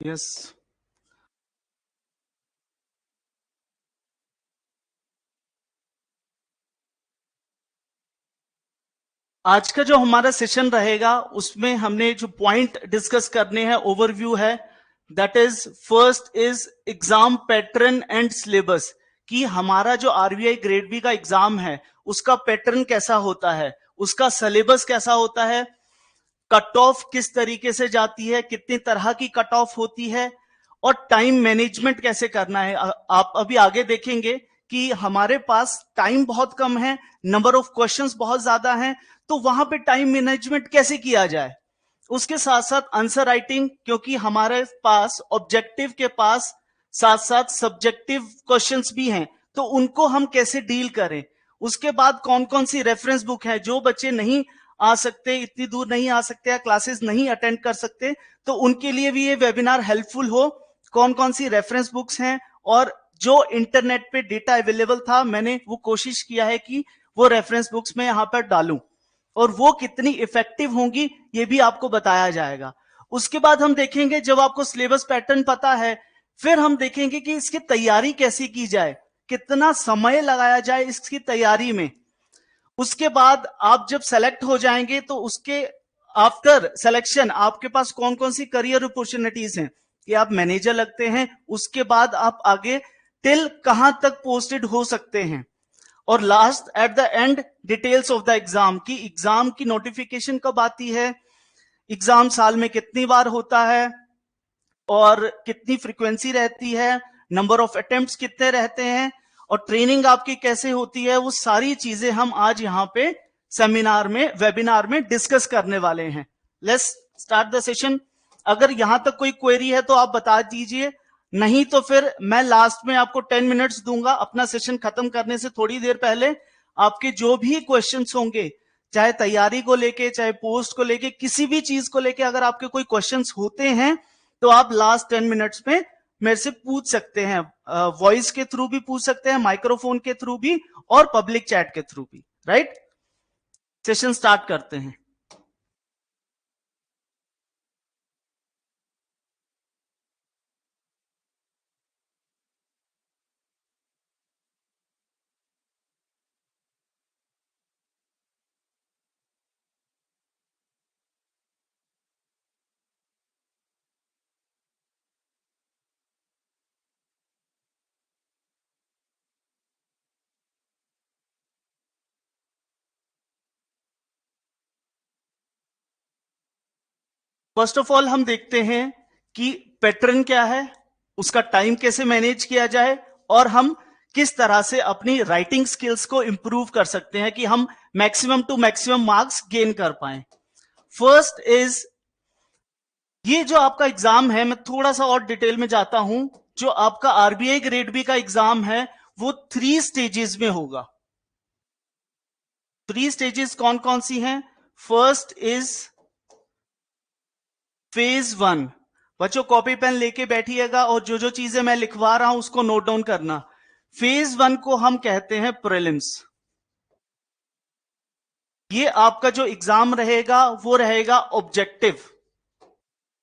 Yes. आज का जो हमारा सेशन रहेगा उसमें हमने जो पॉइंट डिस्कस करने हैं, ओवरव्यू है, that is first is exam pattern and syllabus, कि हमारा जो आरबीआई ग्रेड बी का एग्जाम है उसका पैटर्न कैसा होता है, उसका सिलेबस कैसा होता है, कट ऑफ किस तरीके से जाती है, कितनी तरह की कट ऑफ होती है, और टाइम मैनेजमेंट कैसे करना है। आप अभी आगे देखेंगे कि हमारे पास टाइम बहुत कम है, नंबर ऑफ क्वेश्चंस बहुत ज्यादा हैं, तो वहां पे टाइम मैनेजमेंट कैसे किया जाए। उसके साथ साथ आंसर राइटिंग, क्योंकि हमारे पास ऑब्जेक्टिव के पास साथ साथ सब्जेक्टिव क्वेश्चंस भी हैं, तो उनको हम कैसे डील करें। उसके बाद कौन कौन सी रेफरेंस बुक है, जो बच्चे नहीं आ सकते, इतनी दूर नहीं आ सकते या क्लासेस नहीं अटेंड कर सकते, तो उनके लिए भी ये वेबिनार हेल्पफुल हो। कौन कौन सी रेफरेंस बुक्स हैं, और जो इंटरनेट पे डेटा अवेलेबल था मैंने वो कोशिश किया है कि वो रेफरेंस बुक्स में यहां पर डालूं, और वो कितनी इफेक्टिव होंगी ये भी आपको बताया जाएगा। उसके बाद हम देखेंगे, जब आपको सिलेबस पैटर्न पता है, फिर हम देखेंगे कि इसकी तैयारी कैसी की जाए, कितना समय लगाया जाए इसकी तैयारी में। उसके बाद आप जब सेलेक्ट हो जाएंगे तो उसके आफ्टर सिलेक्शन आपके पास कौन कौन सी करियर अपॉर्चुनिटीज हैं, कि आप मैनेजर लगते हैं, उसके बाद आप आगे टिल कहां तक पोस्टेड हो सकते हैं, और last at the end details of the exam, की एग्जाम की नोटिफिकेशन कब आती है, एग्जाम साल में कितनी बार होता है, और कितनी फ्रीक्वेंसी रहती है, नंबर ऑफ अटेम्प्ट्स कितने रहते हैं, और ट्रेनिंग आपकी कैसे होती है, वो सारी चीजें हम आज यहाँ पे सेमिनार में, वेबिनार में डिस्कस करने वाले हैं। Let's start the session. अगर यहां तक कोई क्वेरी है तो आप बता दीजिए, नहीं तो फिर मैं लास्ट में आपको 10 मिनट्स दूंगा अपना सेशन खत्म करने से थोड़ी देर पहले। आपके जो भी क्वेश्चंस होंगे, चाहे तैयारी को लेके, चाहे पोस्ट को लेके, किसी भी चीज को लेके अगर आपके कोई क्वेश्चंस होते हैं तो आप लास्ट 10 मिनट्स में मेरे से पूछ सकते हैं। वॉइस के थ्रू भी पूछ सकते हैं, माइक्रोफोन के थ्रू भी, और पब्लिक चैट के थ्रू भी। राइट, सेशन स्टार्ट करते हैं। फर्स्ट ऑफ ऑल हम देखते हैं कि पैटर्न क्या है, उसका टाइम कैसे मैनेज किया जाए, और हम किस तरह से अपनी राइटिंग स्किल्स को इंप्रूव कर सकते हैं कि हम maximum to maximum marks gain कर पाए। फर्स्ट इज, ये जो आपका एग्जाम है, मैं थोड़ा सा और डिटेल में जाता हूं। जो आपका आरबीआई ग्रेड बी का एग्जाम है वो 3 स्टेजेस में होगा। 3 स्टेजेस कौन कौन सी हैं? First is phase 1। बच्चों कॉपी पेन लेके बैठिएगा और जो जो चीजें मैं लिखवा रहा हूं उसको नोट डाउन करना। फेज 1 को हम कहते हैं प्रीलिम्स। ये आपका जो एग्जाम रहेगा वो रहेगा ऑब्जेक्टिव,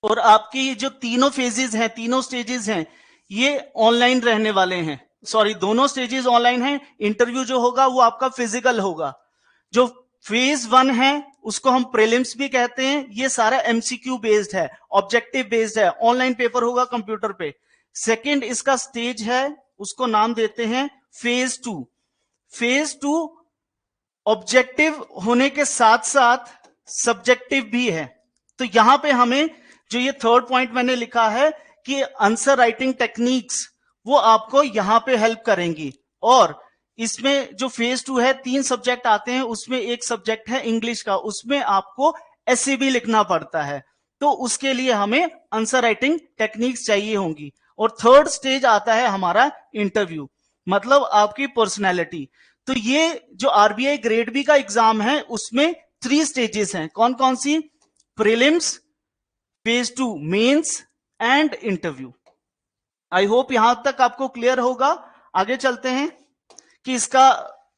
और आपकी जो तीनों फेजेस हैं, तीनों स्टेजेस हैं, ये ऑनलाइन रहने वाले हैं। सॉरी, दोनों स्टेजेस ऑनलाइन हैं। इंटरव्यू जो होगा वो आपका फिजिकल होगा। जो फेज 1 है उसको हम प्रीलिम्स भी कहते हैं। ये सारा एमसीक्यू बेस्ड है, ऑब्जेक्टिव बेस्ड है, ऑनलाइन पेपर होगा कंप्यूटर पे। सेकंड इसका स्टेज है, उसको नाम देते हैं फेज 2। फेज 2 ऑब्जेक्टिव होने के साथ साथ सब्जेक्टिव भी है। तो यहां पे हमें जो ये थर्ड पॉइंट मैंने लिखा है कि आंसर राइटिंग टेक्निक्स, वो आपको यहां पे हेल्प करेंगी। और इसमें जो फेज 2 है, 3 सब्जेक्ट आते हैं, उसमें एक सब्जेक्ट है इंग्लिश का, उसमें आपको एसए भी लिखना पड़ता है, तो उसके लिए हमें आंसर राइटिंग टेक्निक्स चाहिए होंगी। और थर्ड स्टेज आता है हमारा इंटरव्यू, मतलब आपकी पर्सनैलिटी। तो ये जो आरबीआई ग्रेड बी का एग्जाम है उसमें 3 स्टेजेस हैं। कौन कौन सी? Prelims, phase 2 mains and interview. I hope यहां तक आपको क्लियर होगा। आगे चलते हैं कि इसका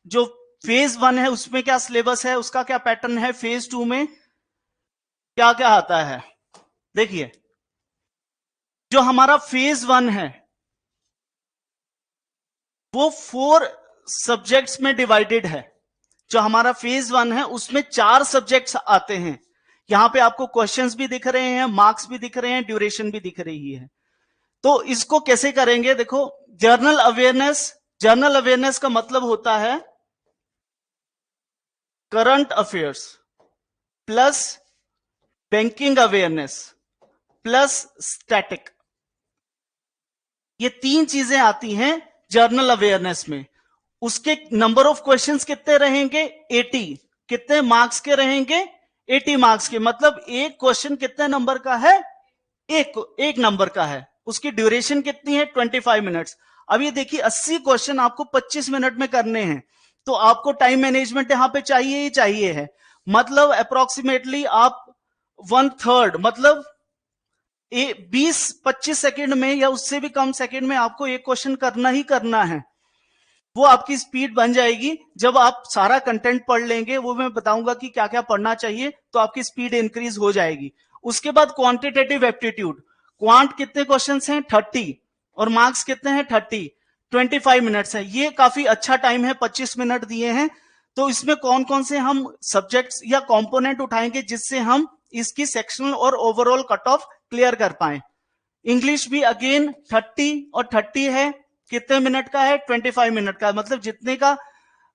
जो फेज 1 है उसमें क्या सिलेबस है, उसका क्या पैटर्न है, फेज 2 में क्या क्या आता है। देखिए, जो हमारा फेज 1 है वो 4 सब्जेक्ट्स में डिवाइडेड है। जो हमारा फेज 1 है उसमें 4 सब्जेक्ट्स आते हैं। यहां पे आपको क्वेश्चंस भी दिख रहे हैं, मार्क्स भी दिख रहे हैं, ड्यूरेशन भी दिख रही है। तो इसको कैसे करेंगे? देखो, जर्नल अवेयरनेस का मतलब होता है current affairs plus banking awareness plus static. ये 3 चीजें आती हैं जर्नल अवेयरनेस में। उसके नंबर ऑफ क्वेश्चंस कितने रहेंगे? 80। कितने मार्क्स के रहेंगे? 80 मार्क्स के। मतलब एक क्वेश्चन कितने नंबर का है? एक नंबर का है। उसकी ड्यूरेशन कितनी है? 25 मिनट्स। अब ये देखिए 80 क्वेश्चन आपको 25 मिनट में करने हैं, तो आपको टाइम मैनेजमेंट यहां पे चाहिए ही चाहिए है। मतलब अप्रोक्सीमेटली आप 1/3 मतलब 20-25 सेकंड में या उससे भी कम सेकंड में आपको एक क्वेश्चन करना ही करना है। वो आपकी स्पीड बन जाएगी जब आप सारा कंटेंट पढ़ लेंगे। वो मैं बताऊंगा कि क्या क्या पढ़ना चाहिए, तो आपकी स्पीड इंक्रीज हो जाएगी। उसके बाद क्वांटिटेटिव एप्टीट्यूड। क्वांट कितने क्वेश्चंस हैं? 30। और मार्क्स कितने हैं? 30। 25 मिनट्स है। ये काफी अच्छा टाइम है, 25 मिनट दिए हैं। तो इसमें कौन कौन से हम सब्जेक्ट्स या कंपोनेंट उठाएंगे जिससे हम इसकी सेक्शनल और ओवरऑल कट ऑफ क्लियर कर पाए? इंग्लिश भी अगेन 30 और 30 है। कितने मिनट का है? 25 मिनट का। मतलब जितने का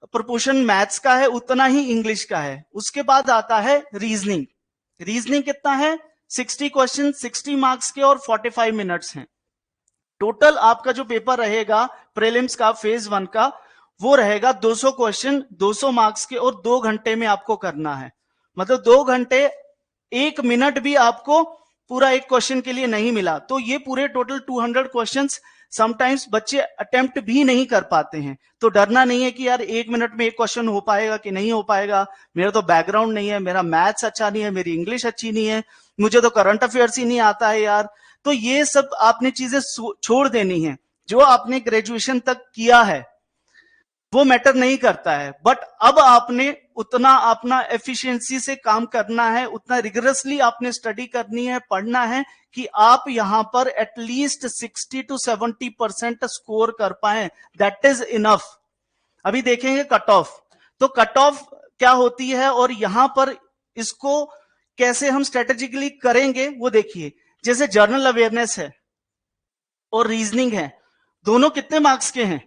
प्रोपोर्शन मैथ्स का है उतना ही इंग्लिश का है। उसके बाद आता है रीजनिंग। रीजनिंग कितना है? 60 क्वेश्चन, 60 मार्क्स के और 45 मिनट्स हैं। टोटल आपका जो पेपर रहेगा प्रीलिम्स का फेज 1 का, वो रहेगा 200 क्वेश्चन, 200 मार्क्स के और 2 घंटे में आपको करना है। मतलब 2 घंटे 1 मिनट भी आपको पूरा एक क्वेश्चन के लिए नहीं मिला। तो ये पूरे टोटल 200 क्वेश्चंस समटाइम्स बच्चे अटेम्प्ट भी नहीं कर पाते हैं। तो डरना नहीं है कि यार 1 मिनट में एक क्वेश्चन हो पाएगा कि नहीं हो पाएगा, मेरा तो बैकग्राउंड नहीं है, मेरा मैथ्स अच्छा नहीं है, मेरी इंग्लिश अच्छी नहीं है, मुझे तो करंट अफेयर्स ही नहीं आता है यार। तो ये सब आपने चीजें छोड़ देनी है। जो आपने ग्रेजुएशन तक किया है वो मैटर नहीं करता है, बट अब आपने उतना अपना एफिशिएंसी से काम करना है, उतना रिगरसली आपने स्टडी करनी है, पढ़ना है कि आप यहां पर एटलीस्ट 60 to 70% स्कोर कर पाए। That is enough. अभी देखेंगे कट ऑफ। तो कट ऑफ क्या होती है और यहां पर इसको कैसे हम स्ट्रेटेजिकली करेंगे वो देखिए। जैसे जर्नल अवेयरनेस है और रीजनिंग है, दोनों कितने मार्क्स के हैं?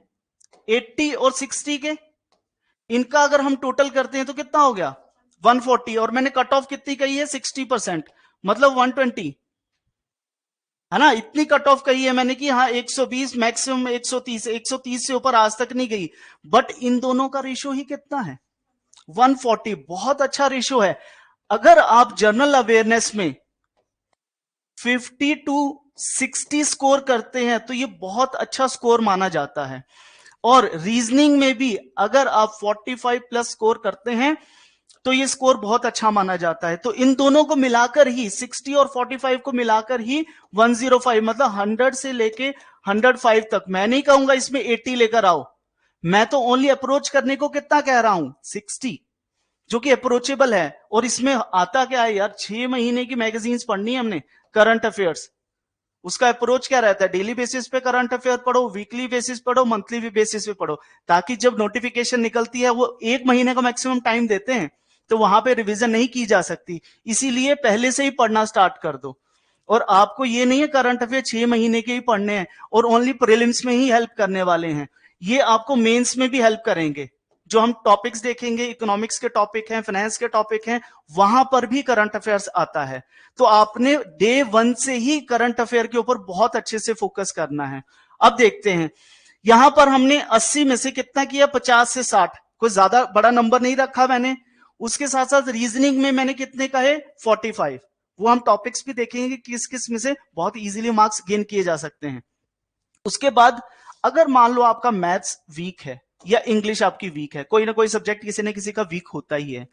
80 और 60 के। इनका अगर हम टोटल करते हैं तो कितना हो गया? 140। और मैंने कट ऑफ कितनी कही है? 60%, मतलब 120 है ना। इतनी कट ऑफ कही है मैंने कि हाँ 120 मैक्सिमम 130, 130 से ऊपर आज तक नहीं गई। बट इन दोनों का रेशो ही कितना है? 140। बहुत अच्छा रेशो है। अगर आप जनरल अवेयरनेस में 50 to 60 स्कोर करते हैं तो ये बहुत अच्छा स्कोर माना जाता है। और रीजनिंग में भी अगर आप 45 प्लस स्कोर करते हैं तो ये स्कोर बहुत अच्छा माना जाता है। तो इन दोनों को मिलाकर ही 60 और 45 को मिलाकर ही 105, मतलब 100 से लेके 105 तक। मैं नहीं कहूंगा इसमें 80 लेकर आओ, मैं तो ओनली अप्रोच करने को कितना कह रहा हूं? 60, जो कि अप्रोचेबल है। और इसमें आता क्या है यार? 6 महीने की मैगजीन्स पढ़नी है हमने, करंट अफेयर्स। उसका अप्रोच क्या रहता है? डेली बेसिस पे करंट अफेयर पढ़ो, वीकली बेसिस पढ़ो, मंथली बेसिस पे पढ़ो, ताकि जब नोटिफिकेशन निकलती है वो 1 महीने का मैक्सिमम टाइम देते हैं, तो वहां पे रिवीजन नहीं की जा सकती। इसीलिए पहले से ही पढ़ना स्टार्ट कर दो। और आपको ये नहीं है करंट अफेयर 6 महीने के ही पढ़ने हैं और ओनली प्रीलिम्स में ही हेल्प करने वाले हैं। ये आपको मेंस में भी हेल्प करेंगे। जो हम टॉपिक्स देखेंगे, इकोनॉमिक्स के टॉपिक हैं, फाइनेंस के टॉपिक हैं, वहां पर भी करंट अफेयर्स आता है। तो आपने डे 1 से ही करंट अफेयर के ऊपर बहुत अच्छे से फोकस करना है। अब देखते हैं, यहां पर हमने 80 में से कितना किया? 50 से 60। कोई ज्यादा बड़ा नंबर नहीं रखा मैंने। उसके साथ साथ रीजनिंग में मैंने कितने कहे? 45। वो हम टॉपिक्स भी देखेंगे कि किस किस में से बहुत इजीली मार्क्स गेन किए जा सकते हैं। उसके बाद अगर मान लो आपका मैथ्स वीक है या इंग्लिश आपकी वीक है, कोई ना कोई सब्जेक्ट किसी न किसी का वीक होता ही है,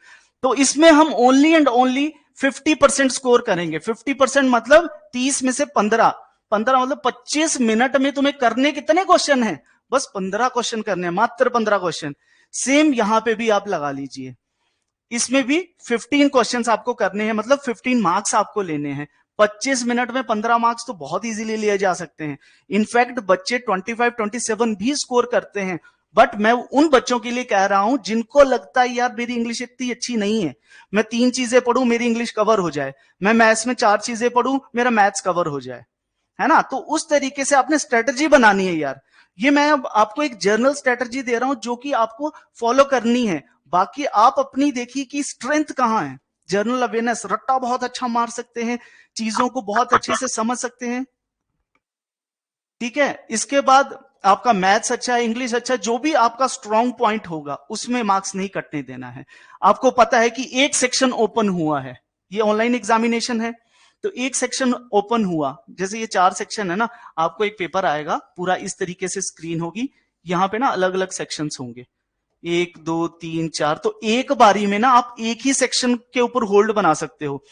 तो इसमें हम ओनली एंड ओनली 50% स्कोर करेंगे। 50% मतलब 30 में से 15 मतलब 25 मिनट में तुम्हें करने कितने क्वेश्चन हैं? बस 15 क्वेश्चन करने हैं, मात्र 15 क्वेश्चन। सेम यहां पे भी आप लगा लीजिए, इसमें भी 15 क्वेश्चंस आपको करने हैं, मतलब 15 मार्क्स आपको लेने हैं। 25 मिनट में 15 मार्क्स तो बहुत इजीली लिए जा सकते हैं। इनफैक्ट बच्चे 25, 27 भी स्कोर करते हैं। बट मैं उन बच्चों के लिए कह रहा हूं जिनको लगता है यार मेरी इंग्लिश इतनी अच्छी नहीं है, मैं 3 चीजें पढ़ूं मेरी इंग्लिश कवर हो जाए, मैं मैथ्स में 4 चीजें पढ़ूं मेरा मैथ्स कवर हो जाए, है ना। तो उस तरीके से आपने स्ट्रेटजी बनानी है यार। ये मैं अब आपको एक जर्नल स्ट्रेटजी दे रहा हूं जो कि आपको फॉलो करनी है। बाकी आप अपनी देखिए कि स्ट्रेंथ कहां है। जर्नल अवेयरनेस, रट्टा बहुत अच्छा मार सकते हैं, चीजों को बहुत अच्छे से समझ सकते हैं, ठीक है। इसके बाद आपका मैथ्स अच्छा है, इंग्लिश अच्छा है, जो भी आपका स्ट्रॉन्ग पॉइंट होगा उसमें मार्क्स नहीं कटने देना है। आपको पता है कि एक सेक्शन ओपन हुआ है, ये ऑनलाइन एग्जामिनेशन है, तो एक सेक्शन ओपन हुआ, जैसे ये 4 सेक्शन है ना, आपको एक पेपर आएगा पूरा इस तरीके से स्क्रीन होगी, यहां पे ना अलग अलग सेक्शंस होंगे, 1 2 3 4, तो एक बारी में ना आप एक ही सेक्शन के ऊपर होल्ड बना सकते हो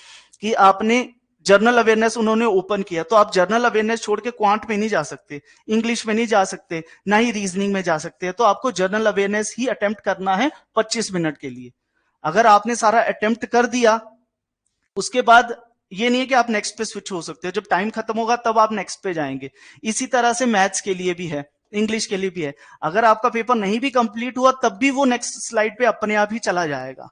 कि आपने जर्नल अवेयरनेस उन्होंने ओपन किया, तो आप जर्नल अवेयरनेस छोड़ के क्वांट में नहीं जा सकते, इंग्लिश में नहीं जा सकते, ना ही रीजनिंग में जा सकते हैं। तो आपको जर्नल अवेयरनेस ही अटेम्प्ट करना है 25 मिनट के लिए। अगर आपने सारा अटेम्प्ट कर दिया, उसके बाद ये नहीं है कि आप नेक्स्ट पे स्विच हो सकते हो, जब टाइम खत्म होगा तब आप नेक्स्ट पे जाएंगे। इसी तरह से मैथ्स के लिए भी है, इंग्लिश के लिए भी है। अगर आपका पेपर नहीं भी कंप्लीट हुआ तब भी वो नेक्स्ट स्लाइड पे अपने आप ही चला जाएगा।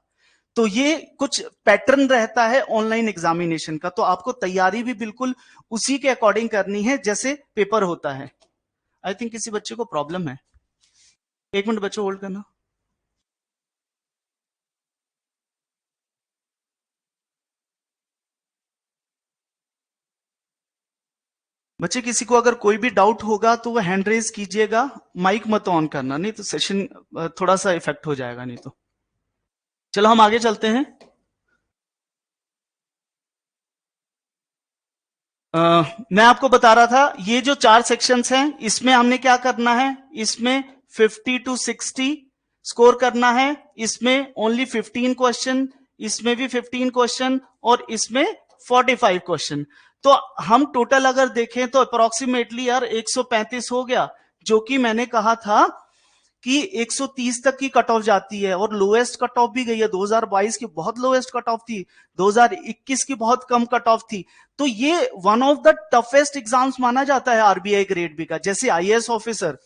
तो ये कुछ पैटर्न रहता है ऑनलाइन एग्जामिनेशन का, तो आपको तैयारी भी बिल्कुल उसी के अकॉर्डिंग करनी है जैसे पेपर होता है। आई थिंक किसी बच्चे को प्रॉब्लम है, 1 मिनट बच्चों होल्ड करना। बच्चे किसी को अगर कोई भी डाउट होगा तो वो हैंड रेज कीजिएगा, माइक मत ऑन करना, नहीं तो सेशन थोड़ा सा इफेक्ट हो जाएगा नहीं तो। चलो हम आगे चलते हैं। मैं आपको बता रहा था ये जो 4 सेक्शंस हैं इसमें हमने क्या करना है, इसमें 50 to 60 स्कोर करना है, इसमें ओनली 15 क्वेश्चन, इसमें भी 15 क्वेश्चन और इसमें 45 क्वेश्चन। तो हम टोटल अगर देखें तो अप्रोक्सीमेटली यार 135 हो गया, जो कि मैंने कहा था कि 130 तक की कट ऑफ जाती है, और लोएस्ट कट ऑफ भी गई है। 2022 की बहुत लोएस्ट कट ऑफ थी, 2021 की बहुत कम कट ऑफ थी। तो ये one of the toughest exams माना जाता है आरबीआई ग्रेड बी का। जैसे आईएएस ऑफिसर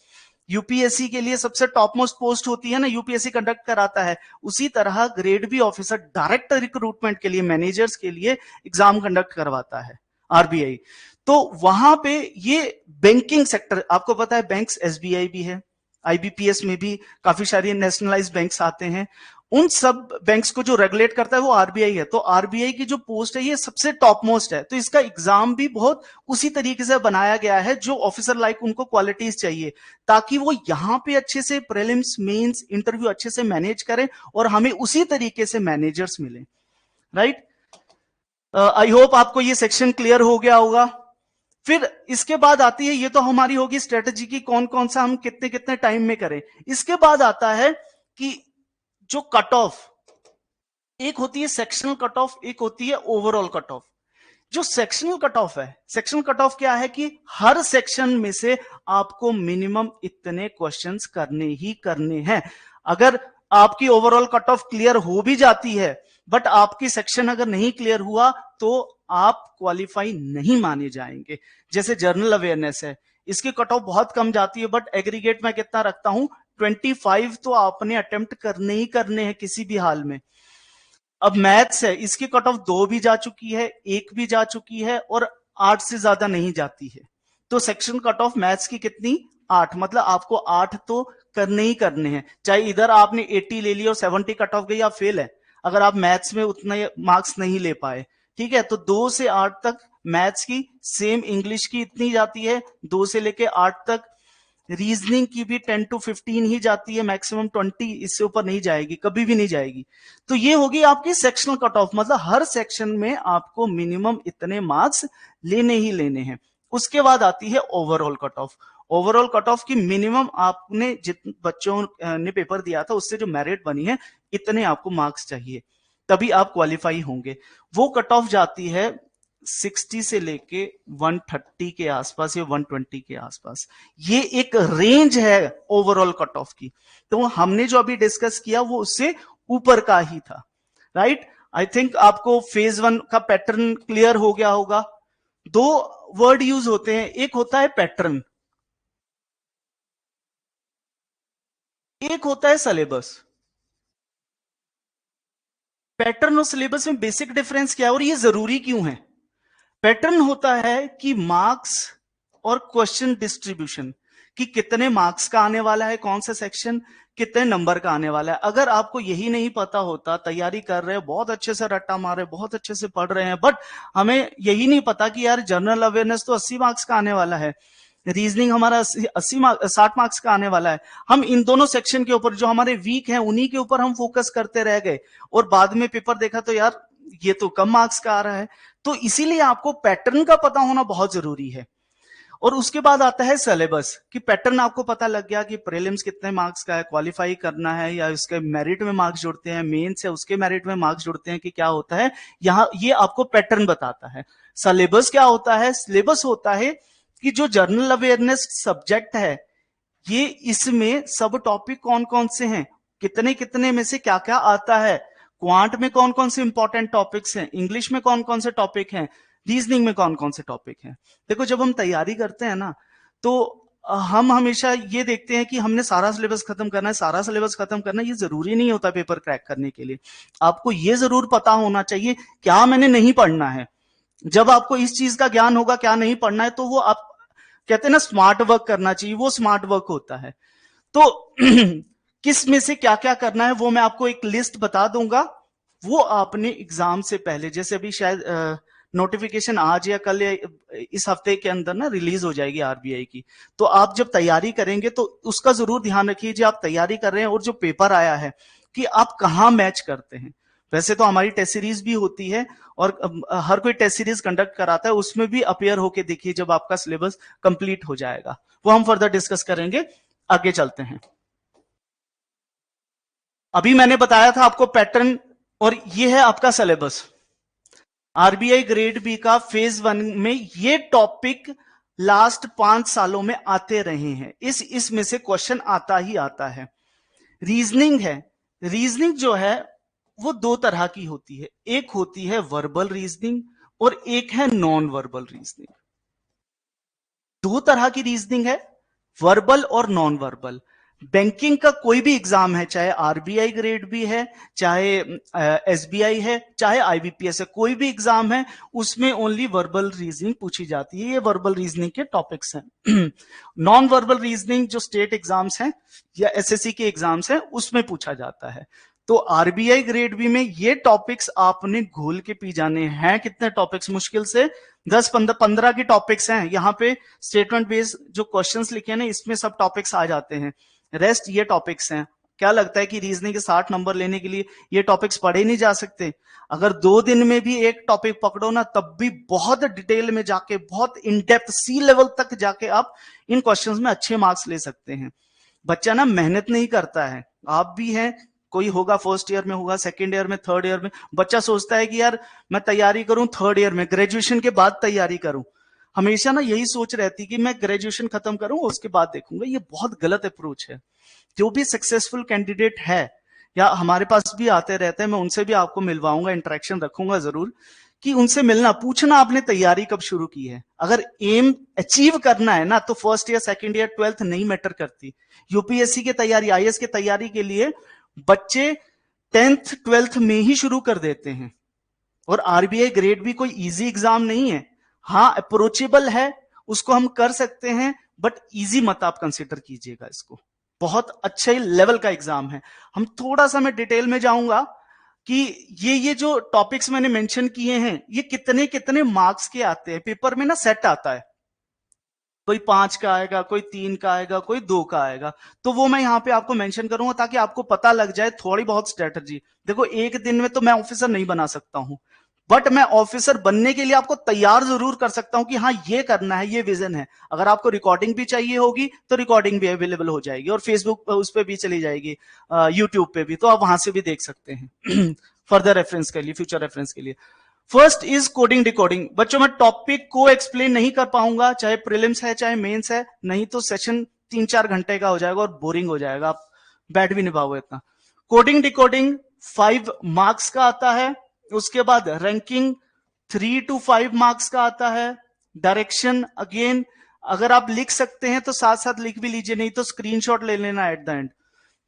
यूपीएससी के लिए सबसे टॉप मोस्ट पोस्ट होती है ना, यूपीएससी कंडक्ट कराता है, उसी तरह grade B officer direct recruitment के लिए, मैनेजर्स के लिए एग्जाम कंडक्ट करवाता है आरबीआई। तो वहां पे ये बैंकिंग सेक्टर, आपको पता है बैंक्स एसबीआई भी है, आईबीपीएस में भी काफी सारी नेशनलाइज्ड बैंक्स आते हैं, उन सब बैंक्स को जो रेगुलेट करता है वो आरबीआई है। तो आरबीआई की जो पोस्ट है ये सबसे टॉप मोस्ट है, तो इसका एग्जाम भी बहुत उसी तरीके से बनाया गया है जो ऑफिसर लाइक उनको क्वालिटीज चाहिए, ताकि वो यहां पे अच्छे से प्रीलिम्स मेंस इंटरव्यू अच्छे से मैनेज करें और हमें उसी तरीके से मैनेजर्स मिले। राइट, आई होप आपको ये सेक्शन क्लियर हो गया होगा। फिर इसके बाद आती है, ये तो हमारी होगी स्ट्रेटेजी की कौन कौन सा हम कितने कितने टाइम में करें। इसके बाद आता है कि जो कट ऑफ, एक होती है सेक्शनल कट ऑफ, एक होती है ओवरऑल कट ऑफ। जो सेक्शनल कट ऑफ है, सेक्शनल कट ऑफ क्या है कि हर सेक्शन में से आपको मिनिमम इतने क्वेश्चंस करने ही करने हैं। अगर आपकी ओवरऑल कट ऑफ क्लियर हो भी जाती है बट आपकी सेक्शन अगर नहीं क्लियर हुआ तो आप क्वालिफाई नहीं माने जाएंगे। जैसे जर्नल अवेयरनेस है, इसकी कट ऑफ बहुत कम जाती है बट एग्रीगेट में कितना रखता हूं, 25 तो आपने अटेम्प्ट करने ही करने हैं किसी भी हाल में। अब मैथ्स है, इसकी कट ऑफ 2 भी जा चुकी है, 1 भी जा चुकी है और 8 से ज्यादा नहीं जाती है। तो सेक्शन कट ऑफ मैथ्स की कितनी, 8, मतलब आपको 8 तो करने ही करने हैं। चाहे इधर आपने 80 ले लिया और 70 कट ऑफ गई, आप फेल है अगर आप मैथ्स में उतने मार्क्स नहीं ले पाए। ठीक है, तो 2 से 8 तक मैथ्स की, सेम इंग्लिश की इतनी जाती है 2 से लेके 8 तक, रीजनिंग की भी 10 to 15 ही जाती है, मैक्सिमम 20, इससे ऊपर नहीं जाएगी, कभी भी नहीं जाएगी। तो ये होगी आपकी सेक्शनल कट ऑफ, मतलब हर सेक्शन में आपको मिनिमम इतने मार्क्स लेने ही लेने हैं। उसके बाद आती है overall cut off. Overall cut off की मिनिमम आपने जितने बच्चों ने पेपर दिया था उससे जो मेरिट बनी है इतने आपको मार्क्स चाहिए, तभी आप क्वालिफाई होंगे। वो कट ऑफ जाती है 60 से लेके 130 के आसपास या 120 के आसपास। ये एक रेंज है ओवरऑल कट ऑफ की। तो हमने जो अभी डिस्कस किया वो उससे ऊपर का ही था। राइट, आई थिंक आपको फेज 1 का पैटर्न क्लियर हो गया होगा। दो वर्ड यूज होते हैं, एक होता है पैटर्न, एक होता है सिलेबस। पैटर्न और सिलेबस में बेसिक डिफरेंस क्या है और ये जरूरी क्यों है? पैटर्न होता है कि मार्क्स और क्वेश्चन डिस्ट्रीब्यूशन, कि कितने मार्क्स का आने वाला है, कौन सा सेक्शन, कितने नंबर का आने वाला है। अगर आपको यही नहीं पता होता, तैयारी कर रहे हैं, बहुत अच्छे से रट्टा मार रहे हैं, बहुत अच्छे से पढ़ रहे हैं, बट हमें यही नहीं पता कि यार जनरल अवेयरनेस तो 80 मार्क्स का आने वाला है, रीजनिंग हमारा 60 मार्क्स का आने वाला है, हम इन दोनों सेक्शन के ऊपर जो हमारे वीक हैं उन्हीं के ऊपर हम फोकस करते रह गए और बाद में पेपर देखा तो यार ये तो कम मार्क्स का आ रहा है। तो इसीलिए आपको पैटर्न का पता होना बहुत जरूरी है। और उसके बाद आता है सिलेबस, कि पैटर्न आपको पता लग गया कि प्रीलिम्स कितने मार्क्स का है, क्वालिफाई करना है या उसके मेरिट में मार्क्स जुड़ते हैं, मेंस है उसके मेरिट में मार्क्स जुड़ते हैं, कि क्या होता है यहाँ, ये आपको पैटर्न बताता है। सिलेबस क्या होता है? सिलेबस होता है कि जो जनरल अवेयरनेस सब्जेक्ट है, ये इसमें सब टॉपिक कौन कौन से हैं, कितने कितने में से क्या क्या आता है, क्वांट में कौन कौन से इंपॉर्टेंट टॉपिक्स हैं, इंग्लिश में कौन कौन से टॉपिक हैं, रीजनिंग में कौन कौन से टॉपिक हैं। देखो जब हम तैयारी करते हैं ना, तो हम हमेशा ये देखते हैं कि हमने सारा सिलेबस खत्म करना है, सारा सिलेबस खत्म करना है। ये जरूरी नहीं होता पेपर क्रैक करने के लिए। आपको ये जरूर पता होना चाहिए क्या मैंने नहीं पढ़ना है। जब आपको इस चीज का ज्ञान होगा क्या नहीं पढ़ना है, तो वो आप कहते हैं ना स्मार्ट वर्क करना चाहिए, वो स्मार्ट वर्क होता है। तो किस में से क्या क्या करना है वो मैं आपको एक लिस्ट बता दूंगा। वो आपने एग्जाम से पहले, जैसे अभी शायद नोटिफिकेशन आज या कल या इस हफ्ते के अंदर ना रिलीज हो जाएगी आरबीआई की, तो आप जब तैयारी करेंगे तो उसका जरूर ध्यान रखिए जो आप तैयारी कर रहे हैं और जो पेपर आया है कि आप कहाँ मैच करते हैं। वैसे तो हमारी टेस्ट सीरीज भी होती है और हर कोई टेस्ट सीरीज कंडक्ट कराता है, उसमें भी अपियर होके देखिए जब आपका सिलेबस कंप्लीट हो जाएगा। वो हम फर्दर डिस्कस करेंगे। आगे चलते हैं। अभी मैंने बताया था आपको पैटर्न, और ये है आपका सिलेबस। आरबीआई ग्रेड बी का फेज 1 में ये टॉपिक लास्ट 5 सालों में आते रहे हैं, इसमें से क्वेश्चन आता ही आता है। रीजनिंग है, रीजनिंग जो है वो दो तरह की होती है, एक होती है वर्बल रीजनिंग और एक है नॉन वर्बल रीजनिंग। दो तरह की रीजनिंग है, वर्बल और नॉन वर्बल। बैंकिंग का कोई भी एग्जाम है, चाहे आरबीआई ग्रेड भी है, चाहे एसबीआई है, चाहे आईबीपीएस है, कोई भी एग्जाम है, उसमें ओनली वर्बल रीजनिंग पूछी जाती है। ये वर्बल रीजनिंग के टॉपिक्स हैं। नॉन वर्बल रीजनिंग जो स्टेट एग्जाम्स हैं या एसएससी के एग्जाम्स हैं उसमें पूछा जाता है। तो आरबीआई ग्रेड बी में ये टॉपिक्स आपने घोल के पी जाने हैं। कितने टॉपिक्स? मुश्किल से 10-15 के टॉपिक्स हैं। यहाँ पे स्टेटमेंट बेस्ड जो क्वेश्चंस लिखे हैं ना, इसमें सब टॉपिक्स आ जाते हैं। रेस्ट ये टॉपिक्स हैं। क्या लगता है कि रीजनिंग के 60 नंबर लेने के लिए ये टॉपिक्स पढ़े नहीं जा सकते? अगर 2 दिन में भी एक टॉपिक पकड़ो ना, तब भी बहुत डिटेल में जाके, बहुत इन डेप्थ सी लेवल तक जाके आप इन क्वेश्चंस में अच्छे मार्क्स ले सकते हैं। बच्चा ना मेहनत नहीं करता है, आप भी हैं, कोई होगा फर्स्ट ईयर में, होगा सेकेंड ईयर में, थर्ड ईयर में। बच्चा सोचता है कि यार मैं तैयारी करूं थर्ड ईयर में, ग्रेजुएशन के बाद तैयारी करूं। हमेशा ना यही सोच रहती कि मैं ग्रेजुएशन खत्म करूं उसके बाद देखूंगा। ये बहुत गलत अप्रोच है। जो भी सक्सेसफुल कैंडिडेट है या हमारे पास भी आते रहते हैं, मैं उनसे भी आपको मिलवाऊंगा, इंटरेक्शन रखूंगा जरूर, कि उनसे मिलना, पूछना आपने तैयारी कब शुरू की है। अगर एम अचीव करना है ना, तो first year, second year, twelfth नहीं मैटर करती। यूपीएससी की तैयारी, आईएएस की तैयारी के लिए बच्चे 10th 12th में ही शुरू कर देते हैं। और आरबीआई ग्रेड भी कोई इजी एग्जाम नहीं है। हाँ अप्रोचेबल है, उसको हम कर सकते हैं, बट इजी मत आप कंसिडर कीजिएगा इसको। बहुत अच्छे लेवल का एग्जाम है। हम थोड़ा सा मैं डिटेल में जाऊंगा कि ये जो टॉपिक्स मैंने मेंशन किए हैं, ये कितने कितने मार्क्स के आते हैं। पेपर में ना सेट आता है, कोई 5 का आएगा, कोई 3 का आएगा, कोई 2 का आएगा। तो वो मैं यहाँ पे आपको मेंशन करूंगा ताकि आपको पता लग जाए थोड़ी बहुत स्ट्रेटजी। देखो एक दिन में तो मैं ऑफिसर नहीं बना सकता हूं, बट मैं ऑफिसर बनने के लिए आपको तैयार जरूर कर सकता हूं कि हाँ ये करना है, ये विजन है। अगर आपको रिकॉर्डिंग भी चाहिए होगी तो रिकॉर्डिंग भी अवेलेबल हो जाएगी, और फेसबुक उस पर भी चली जाएगी, यूट्यूब पे भी, तो आप वहां से भी देख सकते हैं। फर्दर रेफरेंस के लिए, फ्यूचर रेफरेंस के लिए। First is coding decoding. बच्चों मैं टॉपिक को एक्सप्लेन नहीं कर पाऊंगा, चाहे प्रीलिम्स है चाहे मेंस है, नहीं तो सेशन 3-4 घंटे का हो जाएगा और बोरिंग हो जाएगा, आप बैठ भी नहीं पाओगे इतना। कोडिंग डिकोडिंग 5 मार्क्स का आता है। उसके बाद रैंकिंग 3 to 5 मार्क्स का आता है। डायरेक्शन अगेन अगर आप लिख सकते हैं तो साथ साथ लिख भी लीजिए, नहीं तो स्क्रीनशॉट ले लेना at the end.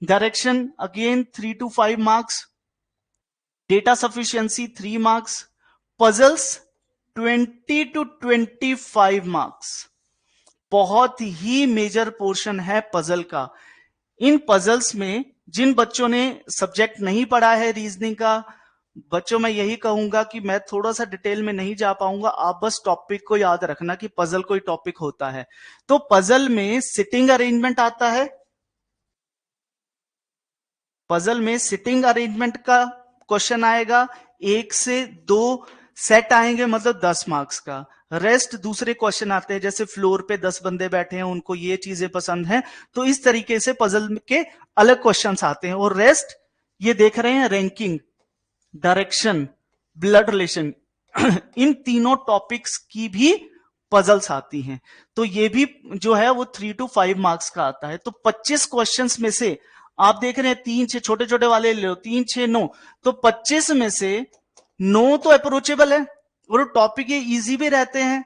Direction again 3 to 5 marks, data sufficiency 3 marks, puzzles 20 to 25 marks. बहुत ही मेजर पोर्शन है पजल का। इन पजल्स में जिन बच्चों ने सब्जेक्ट नहीं पढ़ा है रीजनिंग का, बच्चों मैं यही कहूंगा कि मैं थोड़ा सा डिटेल में नहीं जा पाऊंगा, आप बस टॉपिक को याद रखना कि पजल कोई टॉपिक होता है। तो पजल में सिटिंग अरेंजमेंट आता है, पजल में सिटिंग अरेंजमेंट का क्वेश्चन आएगा, 1 से 2 सेट आएंगे मतलब 10 मार्क्स का। रेस्ट दूसरे क्वेश्चन आते हैं, जैसे फ्लोर पे 10 बंदे बैठे हैं, उनको ये चीजें पसंद हैं, तो इस तरीके से पजल के अलग क्वेश्चंस आते हैं। और रेस्ट ये देख रहे हैं, रैंकिंग, डायरेक्शन, ब्लड रिलेशन, इन तीनों टॉपिक्स की भी पजल्स आती हैं। तो ये भी जो है वो 3 to 5 मार्क्स का आता है। तो 25 क्वेश्चंस में से आप देख रहे हैं 3 6 छोटे छोटे वाले ले लो, 3 6 9, तो 25 में से 9 तो अप्रोचेबल है और टॉपिक ये इजी भी रहते हैं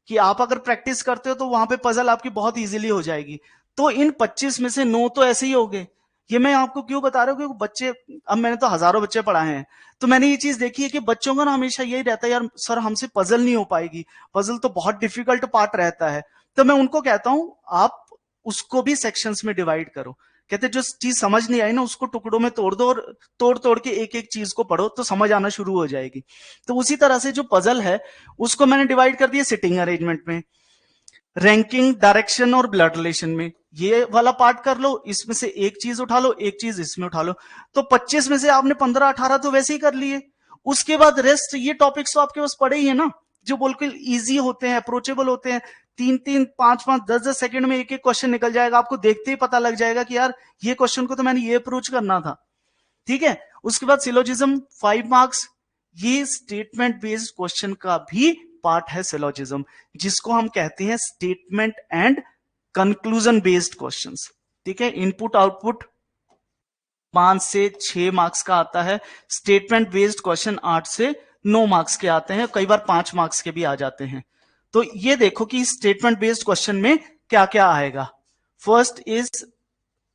कि आप अगर प्रैक्टिस करते हो तो वहां पे पजल आपकी बहुत इजीली हो जाएगी। तो इन 25 में से 9 तो ऐसे ही हो गए। ये मैं आपको क्यों बता रहा हूँ, क्योंकि बच्चे, अब मैंने तो हजारों बच्चे पढ़ाए हैं, तो मैंने ये चीज देखी है कि बच्चों का ना हमेशा यही रहता है, यार सर हमसे पजल नहीं हो पाएगी, पजल तो बहुत डिफिकल्ट पार्ट रहता है। तो मैं उनको कहता हूं आप उसको भी सेक्शंस में डिवाइड करो। कहते जो चीज समझ नहीं आई ना उसको टुकड़ों में तोड़ दो और तोड़ तोड़ के एक एक चीज को पढ़ो तो समझ आना शुरू हो जाएगी। तो उसी तरह से जो पजल है उसको मैंने डिवाइड कर दिया सिटिंग अरेंजमेंट में, रैंकिंग, डायरेक्शन और ब्लड रिलेशन में। ये वाला पार्ट कर लो, इसमें से एक चीज उठा लो, एक चीज इसमें उठा लो। तो 25 में से आपने 15 18 तो वैसे ही कर लिए। उसके बाद रेस्ट ये टॉपिक्स तो आपके पास पड़े ही है ना, जो बिल्कुल इजी होते हैं, अप्रोचेबल होते हैं। 3 3 5 5 10 10 सेकंड में एक एक क्वेश्चन निकल जाएगा, आपको देखते ही पता लग जाएगा कि यार ये क्वेश्चन को तो मैंने ये अप्रोच करना था। ठीक है। उसके बाद सिलोजिज्म 5 मार्क्स, ये स्टेटमेंट बेस्ड क्वेश्चन का भी पार्ट है सिलोजिज्म, जिसको हम कहते हैं statement and conclusion based questions. ठीक है। इनपुट आउटपुट 5 से 6 मार्क्स का आता है, स्टेटमेंट बेस्ड क्वेश्चन 8 से 9 मार्क्स के आते हैं, कई बार 5 मार्क्स के भी आ जाते हैं। तो ये देखो कि स्टेटमेंट बेस्ड क्वेश्चन में क्या क्या आएगा। First is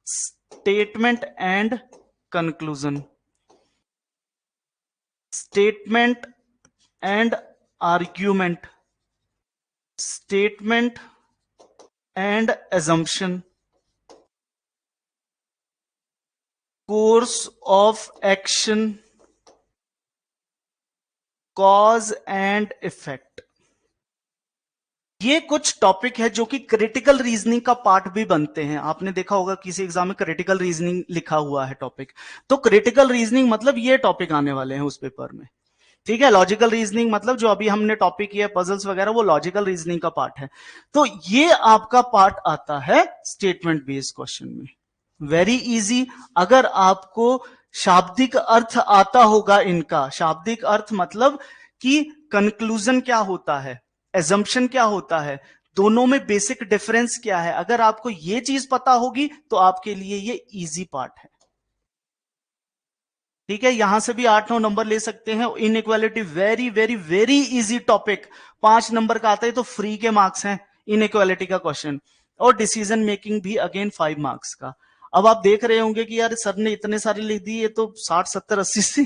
statement and conclusion, statement and argument, statement and assumption, course of action, cause and effect। ये कुछ टॉपिक है जो कि क्रिटिकल रीजनिंग का पार्ट भी बनते हैं। आपने देखा होगा किसी एग्जाम में क्रिटिकल रीजनिंग लिखा हुआ है टॉपिक, तो क्रिटिकल रीजनिंग मतलब ये टॉपिक आने वाले हैं उस पेपर में। ठीक है। लॉजिकल रीजनिंग मतलब जो अभी हमने टॉपिक किया पजल्स वगैरह, वो लॉजिकल रीजनिंग का पार्ट है। तो ये आपका पार्ट आता है स्टेटमेंट बेस्ड क्वेश्चन में। Very easy. अगर आपको शाब्दिक अर्थ आता होगा इनका, शाब्दिक अर्थ मतलब कि कंक्लूजन क्या होता है, एजम्पशन क्या होता है, दोनों में बेसिक डिफरेंस क्या है, अगर आपको ये चीज पता होगी तो आपके लिए ये इजी पार्ट है। ठीक है। यहां से भी 8 9 नंबर ले सकते हैं। Inequality very very very easy topic, 5 number का आता है तो फ्री के मार्क्स हैं इनइक्वालिटी का क्वेश्चन। और डिसीजन मेकिंग भी अगेन 5 मार्क्स का। अब आप देख रहे होंगे कि यार सर ने इतने सारे लिख दिए, तो 60 70 80 से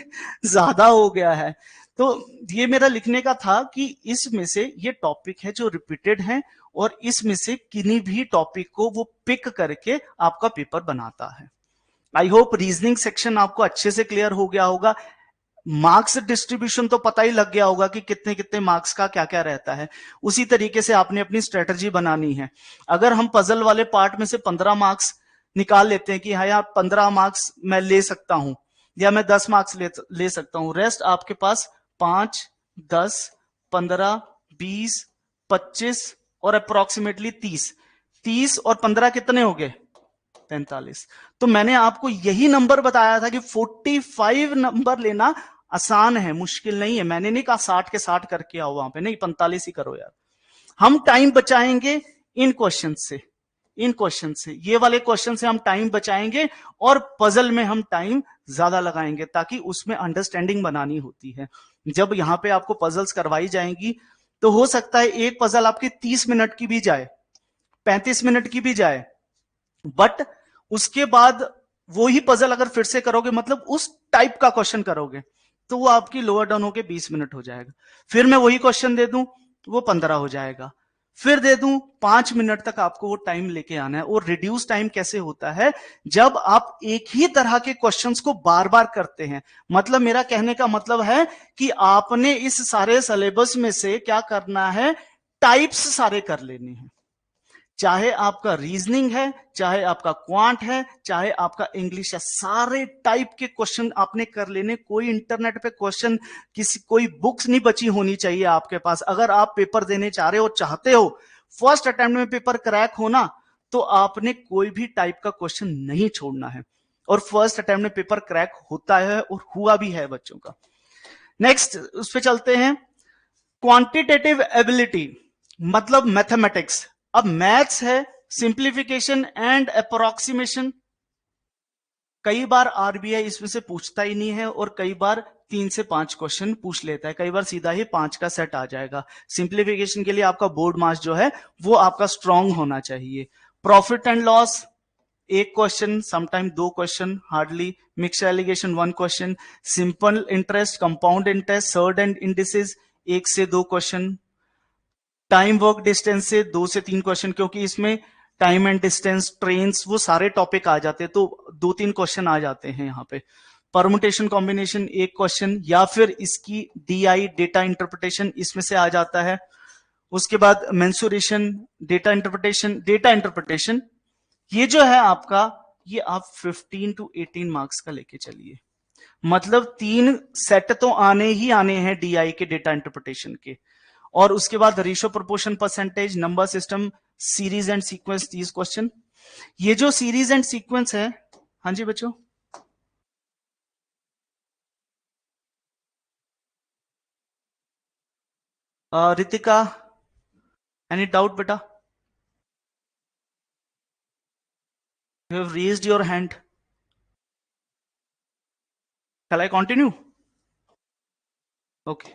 ज्यादा हो गया है। तो ये मेरा लिखने का था कि इसमें से ये टॉपिक है जो रिपीटेड है और इसमें से किन्हीं भी टॉपिक को वो पिक करके आपका पेपर बनाता है। आई होप रीजनिंग सेक्शन आपको अच्छे से क्लियर हो गया होगा। मार्क्स डिस्ट्रीब्यूशन तो पता ही लग गया होगा कि कितने कितने मार्क्स का क्या क्या रहता है। उसी तरीके से आपने अपनी स्ट्रेटजी बनानी है। अगर हम पजल वाले पार्ट में से 15 मार्क्स निकाल लेते हैं कि हाँ यार 15 मार्क्स मैं ले सकता हूं या मैं 10 मार्क्स ले सकता हूं, रेस्ट आपके पास 5 10 15 20 25 और अप्रोक्सीमेटली 30 और 15 कितने हो गए, 45। तो मैंने आपको यही नंबर बताया था कि 45 नंबर लेना आसान है, मुश्किल नहीं है। मैंने नहीं कहा 60 के 60 करके आओ वहां पे, नहीं 45 ही करो यार। हम टाइम बचाएंगे इन क्वेश्चन से, इन क्वेश्चन से, ये वाले क्वेश्चन से हम टाइम बचाएंगे और पजल में हम टाइम ज्यादा लगाएंगे ताकि उसमें अंडरस्टैंडिंग बनानी होती है। जब यहां पे आपको पजल्स करवाई जाएंगी तो हो सकता है एक पजल आपकी 30 मिनट की भी जाए, 35 मिनट की भी जाए, बट उसके बाद वो ही पजल अगर फिर से करोगे, मतलब उस टाइप का क्वेश्चन करोगे, तो वो आपकी लोअर डाउन होके 20 मिनट हो जाएगा। फिर मैं वही क्वेश्चन दे दूं तो वो 15 हो जाएगा, फिर दे दूं 5 मिनट तक आपको वो टाइम लेके आना है। और रिड्यूस टाइम कैसे होता है, जब आप एक ही तरह के क्वेश्चंस को बार बार करते हैं। मतलब मेरा कहने का मतलब है कि आपने इस सारे सिलेबस में से क्या करना है, टाइप्स सारे कर लेने हैं। चाहे आपका रीजनिंग है, चाहे आपका क्वांट है, चाहे आपका इंग्लिश है, सारे टाइप के क्वेश्चन आपने कर लेने। कोई इंटरनेट पे क्वेश्चन, कोई बुक्स नहीं बची होनी चाहिए आपके पास। अगर आप पेपर देने चाह रहे हो, चाहते हो फर्स्ट अटेम्प्ट में पेपर क्रैक होना, तो आपने कोई भी टाइप का क्वेश्चन नहीं छोड़ना है। और फर्स्ट अटेम्प्ट में पेपर क्रैक होता है और हुआ भी है बच्चों का। नेक्स्ट उस पर चलते हैं, क्वांटिटेटिव एबिलिटी मतलब मैथमेटिक्स। अब मैथ्स है सिंप्लीफिकेशन एंड अप्रोक्सीमेशन। कई बार आरबीआई इसमें से पूछता ही नहीं है, और कई बार 3 से 5 क्वेश्चन पूछ लेता है, कई बार सीधा ही 5 का सेट आ जाएगा। सिंप्लीफिकेशन के लिए आपका बोर्ड मास जो है वो आपका स्ट्रांग होना चाहिए। प्रॉफिट एंड लॉस एक question, sometime 2 question hardly. Mixture alligation 1 question. Simple interest, compound interest, surd and indices 1 से 2 क्वेश्चन। टाइम वर्क डिस्टेंस से 2 से 3 क्वेश्चन, क्योंकि इसमें टाइम एंड डिस्टेंस, ट्रेन्स, वो सारे टॉपिक आ जाते हैं, तो 2-3 क्वेश्चन आ जाते हैं यहाँ पे। परमुटेशन कॉम्बिनेशन 1 क्वेश्चन, या फिर इसकी डीआई डेटा इंटरप्रिटेशन इसमें से आ जाता है। उसके बाद मेंसुरेशन, डेटा इंटरप्रिटेशन ये जो है आपका, ये आप 15 to 18 मार्क्स का लेके चलिए। मतलब 3 सेट तो आने ही आने हैं डीआई के, डेटा इंटरप्रिटेशन के। और उसके बाद ratio, proportion, percentage, number system, series and sequence 30 question. ये जो सीरीज एंड सीक्वेंस है, हाँ जी बच्चों, रितिका, एनी डाउट बेटा? You have raised your hand. Shall I continue? Okay.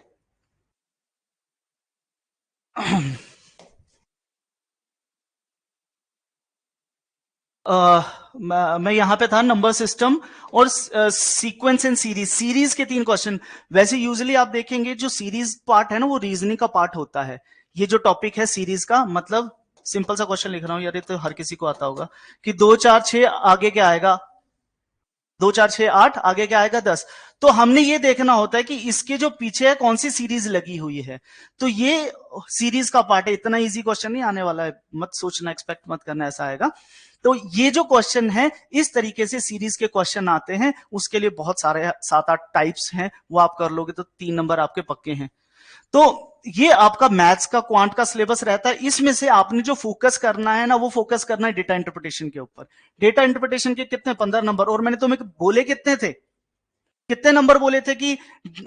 मैं यहां पे था नंबर सिस्टम और सीक्वेंस एंड सीरीज। सीरीज के 3 क्वेश्चन। वैसे यूजुअली आप देखेंगे जो सीरीज पार्ट है ना, वो रीजनिंग का पार्ट होता है। ये जो टॉपिक है सीरीज का, मतलब सिंपल सा क्वेश्चन लिख रहा हूं यार, ये तो हर किसी को आता होगा कि 2 4 6 आगे क्या आएगा, 2 4 6 8 आगे क्या आएगा 10। तो हमने ये देखना होता है कि इसके जो पीछे है कौन सी सीरीज लगी हुई है। तो ये सीरीज का पार्ट है। इतना इजी क्वेश्चन नहीं आने वाला है, मत सोचना, एक्सपेक्ट मत करना ऐसा आएगा। तो ये जो क्वेश्चन है, इस तरीके से सीरीज के क्वेश्चन आते हैं। उसके लिए बहुत सारे 7-8 टाइप्स हैं, वो आप कर लोगे तो 3 नंबर आपके पक्के हैं। तो ये आपका मैथ्स का, क्वांट का सिलेबस रहता है। इसमें से आपने जो फोकस करना है ना, वो फोकस करना है डेटा इंटरप्रिटेशन के ऊपर। डेटा इंटरप्रिटेशन के कितने, 15 नंबर। और मैंने तुम्हें बोले कितने थे, कितने नंबर बोले थे कि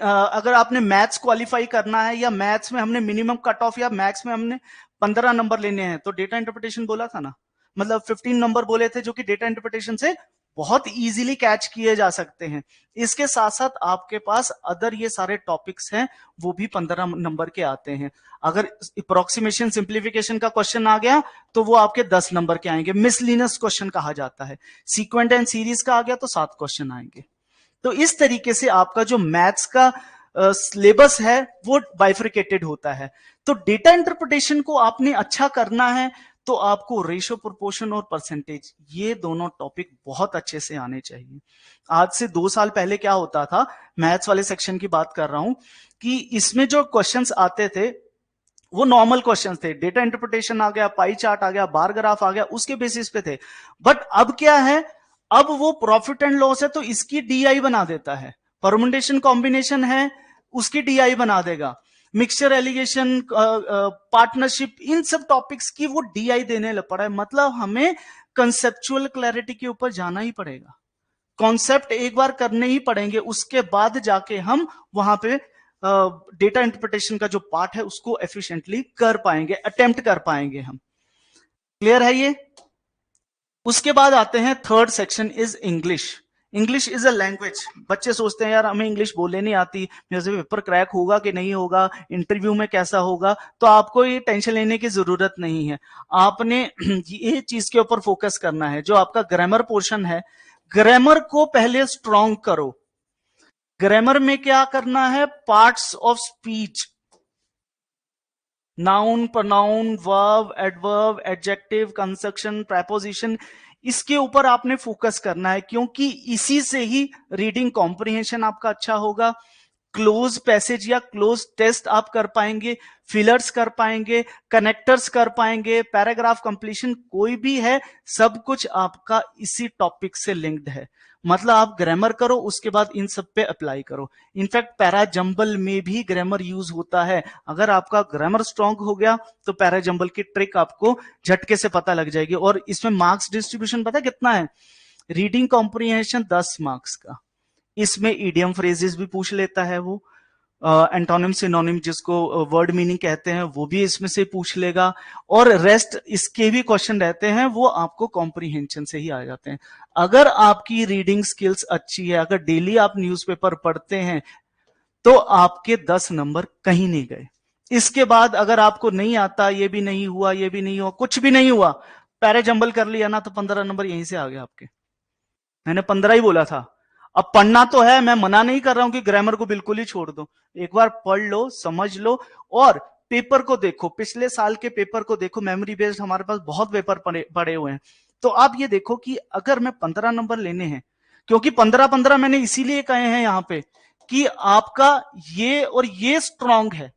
अगर आपने मैथ्स क्वालिफाई करना है, या मैथ्स में हमने मिनिमम कट ऑफ, या मैथ्स में हमने 15 नंबर लेने हैं, तो डेटा इंटरप्रिटेशन बोला था ना। मतलब 15 नंबर बोले थे, जो कि डेटा इंटरप्रिटेशन से बहुत इजीली कैच किए जा सकते हैं। इसके साथ साथ आपके पास अदर ये सारे टॉपिक्स हैं, वो भी 15 नंबर के आते हैं। अगर अप्रोक्सीमेशन, सिंप्लीफिकेशन का क्वेश्चन आ गया तो वो आपके 10 नंबर के आएंगे, मिसलिनियस क्वेश्चन कहा जाता है। सीक्वेंट एंड सीरीज का आ गया तो 7 क्वेश्चन आएंगे। तो इस तरीके से आपका जो मैथ्स का सिलेबस है वो बाइफ्रिकेटेड होता है। तो डेटा इंटरप्रिटेशन को आपने अच्छा करना है, तो आपको रेशियो, प्रोपोर्शन और परसेंटेज, ये दोनों टॉपिक बहुत अच्छे से आने चाहिए। आज से 2 साल पहले क्या होता था, मैथ्स वाले सेक्शन की बात कर रहा हूं, कि इसमें जो क्वेश्चंस आते थे वो नॉर्मल क्वेश्चंस थे। डेटा इंटरप्रिटेशन आ गया, पाई चार्ट आ गया, बार ग्राफ आ गया, उसके बेसिस पे थे। बट अब क्या है, अब वो प्रॉफिट एंड लॉस है तो इसकी डीआई बना देता है। परमुटेशन कॉम्बिनेशन है, उसकी डीआई बना देगा। मिक्सचर, एलिगेशन, पार्टनरशिप, इन सब टॉपिक्स की वो डीआई देने लग पड़ा है। मतलब हमें कंसेप्चुअल क्लैरिटी के ऊपर जाना ही पड़ेगा, कॉन्सेप्ट एक बार करने ही पड़ेंगे, उसके बाद जाके हम वहां पे डेटा इंटरप्रिटेशन का जो पार्ट है उसको एफिशिएंटली कर पाएंगे, अटेम्प्ट कर पाएंगे हम। क्लियर है ये? उसके बाद आते हैं third section is English. English is a language. बच्चे सोचते हैं यार हमें इंग्लिश बोलने नहीं आती, मेरे से पेपर क्रैक होगा कि नहीं होगा, इंटरव्यू में कैसा होगा। तो आपको ये टेंशन लेने की जरूरत नहीं है। आपने ये चीज के ऊपर फोकस करना है, जो आपका ग्रामर पोर्शन है, ग्रामर को पहले स्ट्रॉन्ग करो। ग्रामर में क्या करना है, parts of speech, noun, pronoun, verb, adverb, adjective, conjunction, preposition, इसके ऊपर आपने फोकस करना है, क्योंकि इसी से ही रीडिंग कॉम्प्रिहेंशन आपका अच्छा होगा, क्लोज पैसेज या क्लोज टेस्ट आप कर पाएंगे, फिलर्स कर पाएंगे, कनेक्टर्स कर पाएंगे, पैराग्राफ कंप्लीशन कोई भी है, सब कुछ आपका इसी टॉपिक से लिंक्ड है। मतलब आप ग्रामर करो, उसके बाद इन सब पे अप्लाई करो। इनफैक्ट पैराजंबल में भी ग्रामर यूज होता है। अगर आपका ग्रामर स्ट्रांग हो गया तो पैराजंबल की ट्रिक आपको झटके से पता लग जाएगी। और इसमें मार्क्स डिस्ट्रीब्यूशन पता है कितना है? रीडिंग कॉम्प्रिहेंशन 10 मार्क्स का, इसमें इडियम फ्रेजेस भी पूछ लेता है वो, एंटोनिम सिनोनिम जिसको वर्ड मीनिंग कहते हैं वो भी इसमें से पूछ लेगा, और रेस्ट इसके भी क्वेश्चन रहते हैं वो आपको कॉम्प्रिहेंशन से ही आ जाते हैं। अगर आपकी रीडिंग स्किल्स अच्छी है, अगर डेली आप न्यूज़पेपर पढ़ते हैं, तो आपके 10 नंबर कहीं नहीं गए। इसके बाद अगर आपको नहीं आता, ये भी नहीं हुआ, ये भी नहीं हुआ, कुछ भी नहीं हुआ, पैराजंबल कर लिया ना, तो 15 नंबर यहीं से आ गए आपके। मैंने 15 ही बोला था। अब पढ़ना तो है, मैं मना नहीं कर रहा हूं कि ग्रामर को बिल्कुल ही छोड़ दो। एक बार पढ़ लो, समझ लो, और पेपर को देखो, पिछले साल के पेपर को देखो, मेमोरी बेस्ड हमारे पास बहुत पेपर पड़े हुए हैं। तो आप ये देखो कि अगर मैं 15 नंबर लेने हैं, क्योंकि 15-15 मैंने इसीलिए कहे हैं यहां पे कि आपका ये और ये स्ट्रांग है।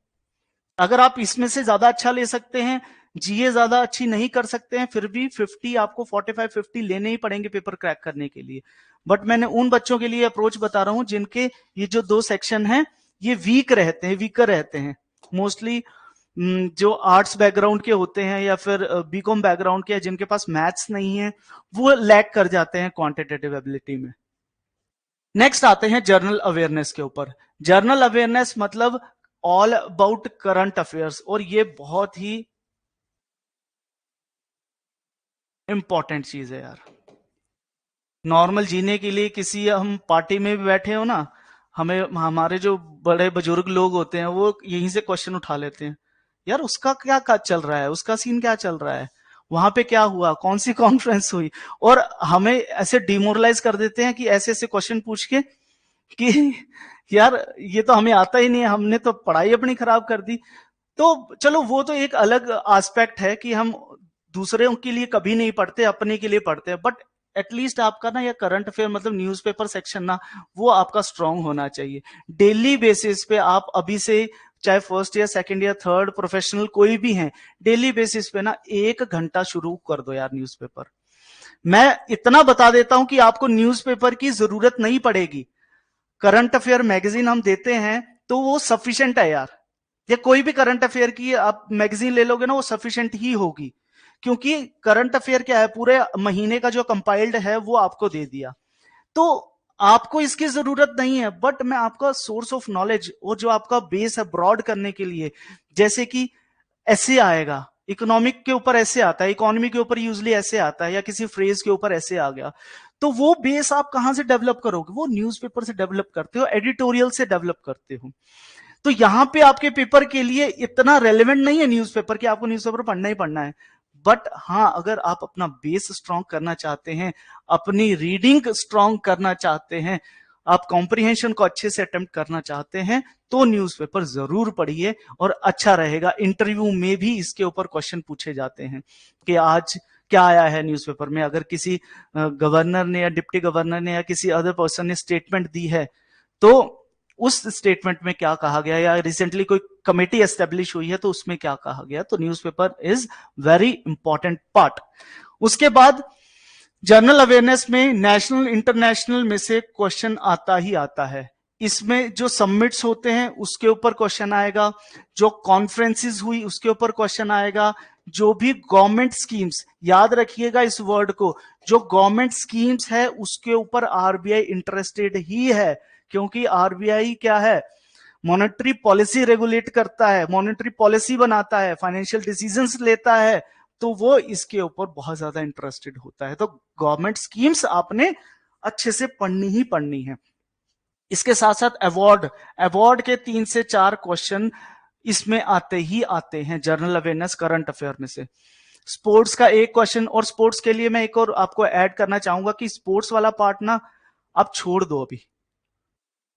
अगर आप इसमें से ज्यादा अच्छा ले सकते हैं, जीए ज्यादा अच्छी नहीं कर सकते हैं, फिर भी 50 आपको 45-50 लेने ही पड़ेंगे पेपर क्रैक करने के लिए। बट मैंने उन बच्चों के लिए अप्रोच बता रहा हूं जिनके ये जो 2 सेक्शन हैं ये वीक रहते हैं, वीकर रहते हैं। मोस्टली जो आर्ट्स बैकग्राउंड के होते हैं या फिर बीकॉम बैकग्राउंड के, जिनके पास मैथ्स नहीं है, वो लैक कर जाते हैं क्वांटिटेटिव एबिलिटी में। नेक्स्ट आते हैं जर्नल अवेयरनेस के ऊपर। जर्नल अवेयरनेस मतलब ऑल अबाउट करंट अफेयर्स, और ये बहुत ही इंपॉर्टेंट चीज है यार। नॉर्मल जीने के लिए किसी हम पार्टी में भी बैठे हो ना, हमें हमारे जो बड़े बुजुर्ग लोग होते हैं वो यहीं से क्वेश्चन उठा लेते हैं, यार उसका क्या चल रहा है, उसका सीन क्या चल रहा है, वहां पे क्या हुआ, कौन सी कॉन्फ्रेंस हुई, और हमें ऐसे डिमोरलाइज कर देते हैं कि ऐसे ऐसे क्वेश्चन पूछ के कि यार ये तो हमें आता ही नहीं है, हमने तो पढ़ाई अपनी खराब कर दी। तो चलो वो तो एक अलग एस्पेक्ट है कि हम दूसरे के लिए कभी नहीं पढ़ते, अपने के लिए पढ़ते हैं, बट एटलीस्ट आपका ना, या करंट अफेयर मतलब न्यूज़पेपर सेक्शन ना, वो आपका स्ट्रांग होना चाहिए। डेली बेसिस पे आप अभी से, चाहे first year, second year, third, professional कोई भी है, डेली बेसिस पे ना 1 घंटा शुरू कर दो यार न्यूज़पेपर। मैं इतना बता देता हूं कि आपको न्यूज़पेपर की जरूरत नहीं पड़ेगी। करंट अफेयर मैगजीन हम देते हैं तो वो सफिशिएंट है यार, या कोई भी करंट अफेयर की आप मैगजीन ले लोगे ना, वो सफिशिएंट ही होगी, क्योंकि करंट अफेयर क्या है, पूरे महीने का जो कंपाइल्ड है वो आपको दे दिया, तो आपको इसकी जरूरत नहीं है। बट मैं आपका सोर्स ऑफ नॉलेज और जो आपका बेस है ब्रॉड करने के लिए, जैसे कि ऐसे आएगा, इकोनॉमिक के ऊपर ऐसे आता है, इकोनॉमी के ऊपर यूजली ऐसे आता है, या किसी फ्रेज के ऊपर ऐसे आ गया, तो वो बेस आप कहां से डेवलप करोगे? वो न्यूज़पेपर से डेवलप करते हो, एडिटोरियल से डेवलप करते हो। तो यहां पे आपके पेपर के लिए इतना रेलेवेंट नहीं है न्यूज़पेपर कि आपको न्यूज़पेपर पढ़ना ही पढ़ना है। बट हाँ, अगर आप अपना बेस स्ट्रांग करना चाहते हैं, अपनी रीडिंग स्ट्रांग करना चाहते हैं, आप कॉम्प्रिहेंशन को अच्छे से अटेम्प्ट करना चाहते हैं, तो न्यूज़पेपर जरूर पढ़िए, और अच्छा रहेगा। इंटरव्यू में भी इसके ऊपर क्वेश्चन पूछे जाते हैं कि आज क्या आया है न्यूज़पेपर में। अगर किसी गवर्नर ने या डिप्टी गवर्नर ने या किसी अदर पर्सन ने स्टेटमेंट दी है, तो उस स्टेटमेंट में क्या कहा गया, या रिसेंटली कोई कमेटी एस्टेब्लिश हुई है तो उसमें क्या कहा गया। तो newspaper is very important part. उसके बाद जर्नल अवेयरनेस में नेशनल इंटरनेशनल में से क्वेश्चन आता ही आता है। इसमें जो सबमिट्स होते हैं उसके ऊपर क्वेश्चन आएगा, जो कॉन्फ्रेंसेस हुई उसके ऊपर क्वेश्चन आएगा, जो भी गवर्नमेंट स्कीम्स, याद रखिएगा इस वर्ड को, जो गवर्नमेंट स्कीम्स है उसके ऊपर आरबीआई इंटरेस्टेड ही है, क्योंकि आरबीआई क्या है, मॉनेटरी पॉलिसी रेगुलेट करता है, मॉनेटरी पॉलिसी बनाता है, फाइनेंशियल डिसीजंस लेता है, तो वो इसके ऊपर बहुत ज्यादा इंटरेस्टेड होता है। तो गवर्नमेंट स्कीम्स आपने अच्छे से पढ़नी ही पढ़नी है। इसके साथ साथ अवार्ड के 3 से 4 क्वेश्चन इसमें आते ही आते हैं जनरल अवेयरनेस करंट अफेयर में से। स्पोर्ट्स का एक क्वेश्चन, और स्पोर्ट्स के लिए मैं एक और आपको ऐड करना चाहूंगा कि स्पोर्ट्स वाला पार्ट ना आप छोड़ दो अभी,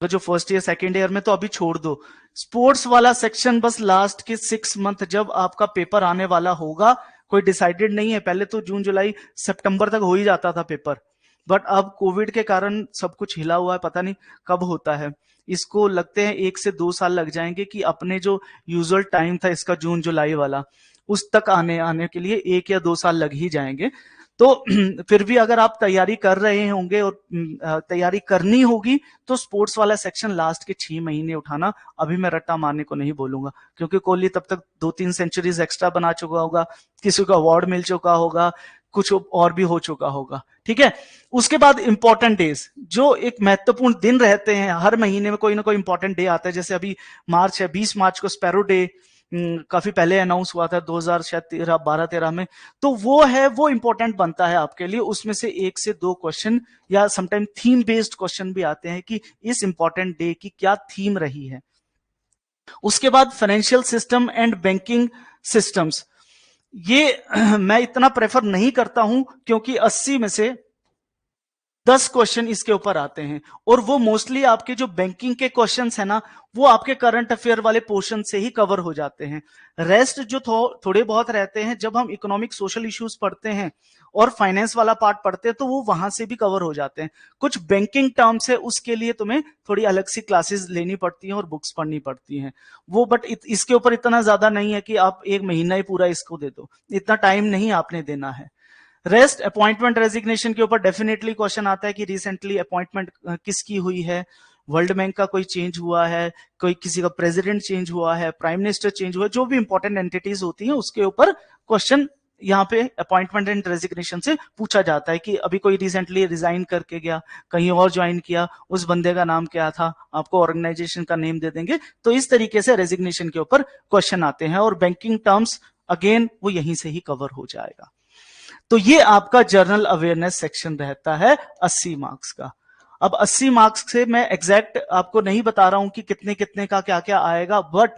जो फर्स्ट ईयर सेकेंड ईयर में, तो अभी छोड़ दो। स्पोर्ट्स वाला सेक्शन बस लास्ट के 6 मंथ जब आपका पेपर आने वाला होगा, कोई डिसाइडेड नहीं है, पहले तो जून जुलाई सितंबर तक हो ही जाता था पेपर, बट अब कोविड के कारण सब कुछ हिला हुआ है, पता नहीं कब होता है। इसको लगते हैं 1 से 2 साल लग जाएंगे कि अपने जो यूजुअल टाइम था इसका जून जुलाई वाला, उस तक आने के लिए 1 या 2 साल लग ही जाएंगे। तो फिर भी अगर आप तैयारी कर रहे होंगे और तैयारी करनी होगी तो स्पोर्ट्स वाला सेक्शन लास्ट के 6 महीने उठाना। अभी मैं रट्टा मारने को नहीं बोलूंगा, क्योंकि कोहली तब तक 2-3 सेंचुरीज एक्स्ट्रा बना चुका होगा, किसी को अवार्ड मिल चुका होगा, कुछ और भी हो चुका होगा, ठीक है। उसके बाद इंपॉर्टेंट डेज, जो एक महत्वपूर्ण दिन रहते हैं, हर महीने में कोई ना कोई इंपॉर्टेंट डे आता है। जैसे अभी मार्च है, 20 मार्च को स्पैरो डे काफी पहले अनाउंस हुआ था 2012-13 में, तो वो इंपॉर्टेंट बनता है आपके लिए। उसमें से 1 से 2 क्वेश्चन या समटाइम थीम बेस्ड क्वेश्चन भी आते हैं कि इस इंपॉर्टेंट डे की क्या थीम रही है। उसके बाद financial system and banking systems, ये मैं इतना प्रेफर नहीं करता हूं, क्योंकि 80 में से 10 क्वेश्चन इसके ऊपर आते हैं, और वो मोस्टली आपके जो बैंकिंग के क्वेश्चंस है ना, वो आपके करंट अफेयर वाले पोर्शन से ही कवर हो जाते हैं। रेस्ट जो थोड़े बहुत रहते हैं, जब हम इकोनॉमिक सोशल इश्यूज पढ़ते हैं और फाइनेंस वाला पार्ट पढ़ते हैं, तो वो वहां से भी कवर हो जाते हैं। कुछ बैंकिंग टर्म्स है, उसके लिए तुम्हें थोड़ी अलग सी क्लासेस लेनी पड़ती हैं और बुक्स पढ़नी पड़ती हैं वो, बट इसके ऊपर इतना ज्यादा नहीं है कि आप 1 महीना ही पूरा इसको दे दो, इतना टाइम नहीं आपने देना है। रेस्ट अपॉइंटमेंट रेजिग्नेशन के ऊपर डेफिनेटली क्वेश्चन आता है कि रिसेंटली अपॉइंटमेंट किसकी हुई है, वर्ल्ड बैंक का कोई चेंज हुआ है, कोई किसी का प्रेसिडेंट चेंज हुआ है, प्राइम मिनिस्टर चेंज हुआ है, जो भी इंपॉर्टेंट एंटिटीज होती हैं उसके ऊपर क्वेश्चन यहाँ पे अपॉइंटमेंट एंड रेजिग्नेशन से पूछा जाता है कि अभी कोई रिसेंटली रिजाइन करके गया, कहीं और ज्वाइन किया, उस बंदे का नाम क्या था, आपको ऑर्गेनाइजेशन का नेम दे देंगे। तो इस तरीके से रेजिग्नेशन के ऊपर क्वेश्चन आते हैं, और बैंकिंग टर्म्स अगेन वो यहीं से ही कवर हो जाएगा। तो ये आपका जनरल अवेयरनेस सेक्शन रहता है 80 मार्क्स का। अब 80 मार्क्स से मैं एग्जैक्ट आपको नहीं बता रहा हूं कि कितने कितने का क्या क्या आएगा, बट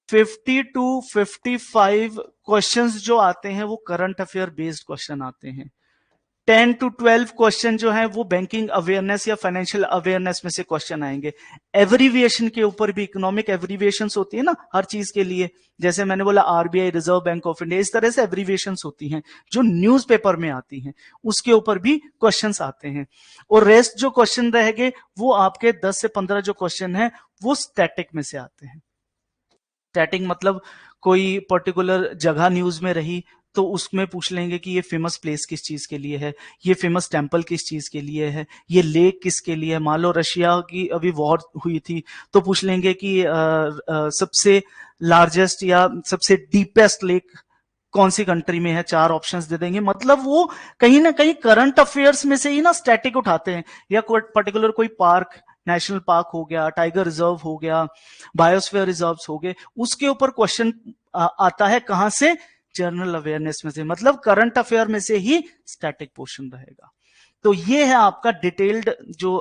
50 to 55 क्वेश्चंस जो आते हैं वो करंट अफेयर बेस्ड क्वेश्चन आते हैं। 10 to 12 क्वेश्चन जो है वो बैंकिंग अवेयरनेस या फाइनेंशियल अवेयरनेस में से क्वेश्चन आएंगे। एवरीविएशन के ऊपर भी, इकोनॉमिक एवरीविएशंस होती है ना हर चीज के लिए, जैसे मैंने बोला RBI, reserve bank of India, इस तरह से एवरीविएशंस होती हैं जो न्यूज़पेपर में आती हैं, उसके ऊपर भी क्वेश्चंस आते हैं। और रेस्ट जो क्वेश्चन रहेंगे वो आपके 10 से 15 जो क्वेश्चन है वो स्टैटिक में से आते हैं। स्टैटिक मतलब कोई पर्टिकुलर जगह न्यूज में रही तो उसमें पूछ लेंगे कि ये फेमस प्लेस किस चीज के लिए है, ये फेमस टेम्पल किस चीज के लिए है, ये लेक किसके लिए है। मान लो रशिया की अभी वॉर हुई थी तो पूछ लेंगे कि सबसे लार्जेस्ट या सबसे डीपेस्ट लेक कौन सी कंट्री में है, 4 ऑप्शंस दे देंगे। मतलब वो कहीं ना कहीं करंट अफेयर्स में से ही ना स्टैटिक उठाते हैं, या पर्टिकुलर कोई पार्क, नेशनल पार्क हो गया, टाइगर रिजर्व हो गया, बायोस्फीयर रिजर्व हो गए, उसके ऊपर क्वेश्चन आता है कहां से, जनरल अवेयरनेस में से, मतलब करंट अफेयर में से ही स्टैटिक पोर्शन रहेगा। तो ये है आपका डिटेल्ड जो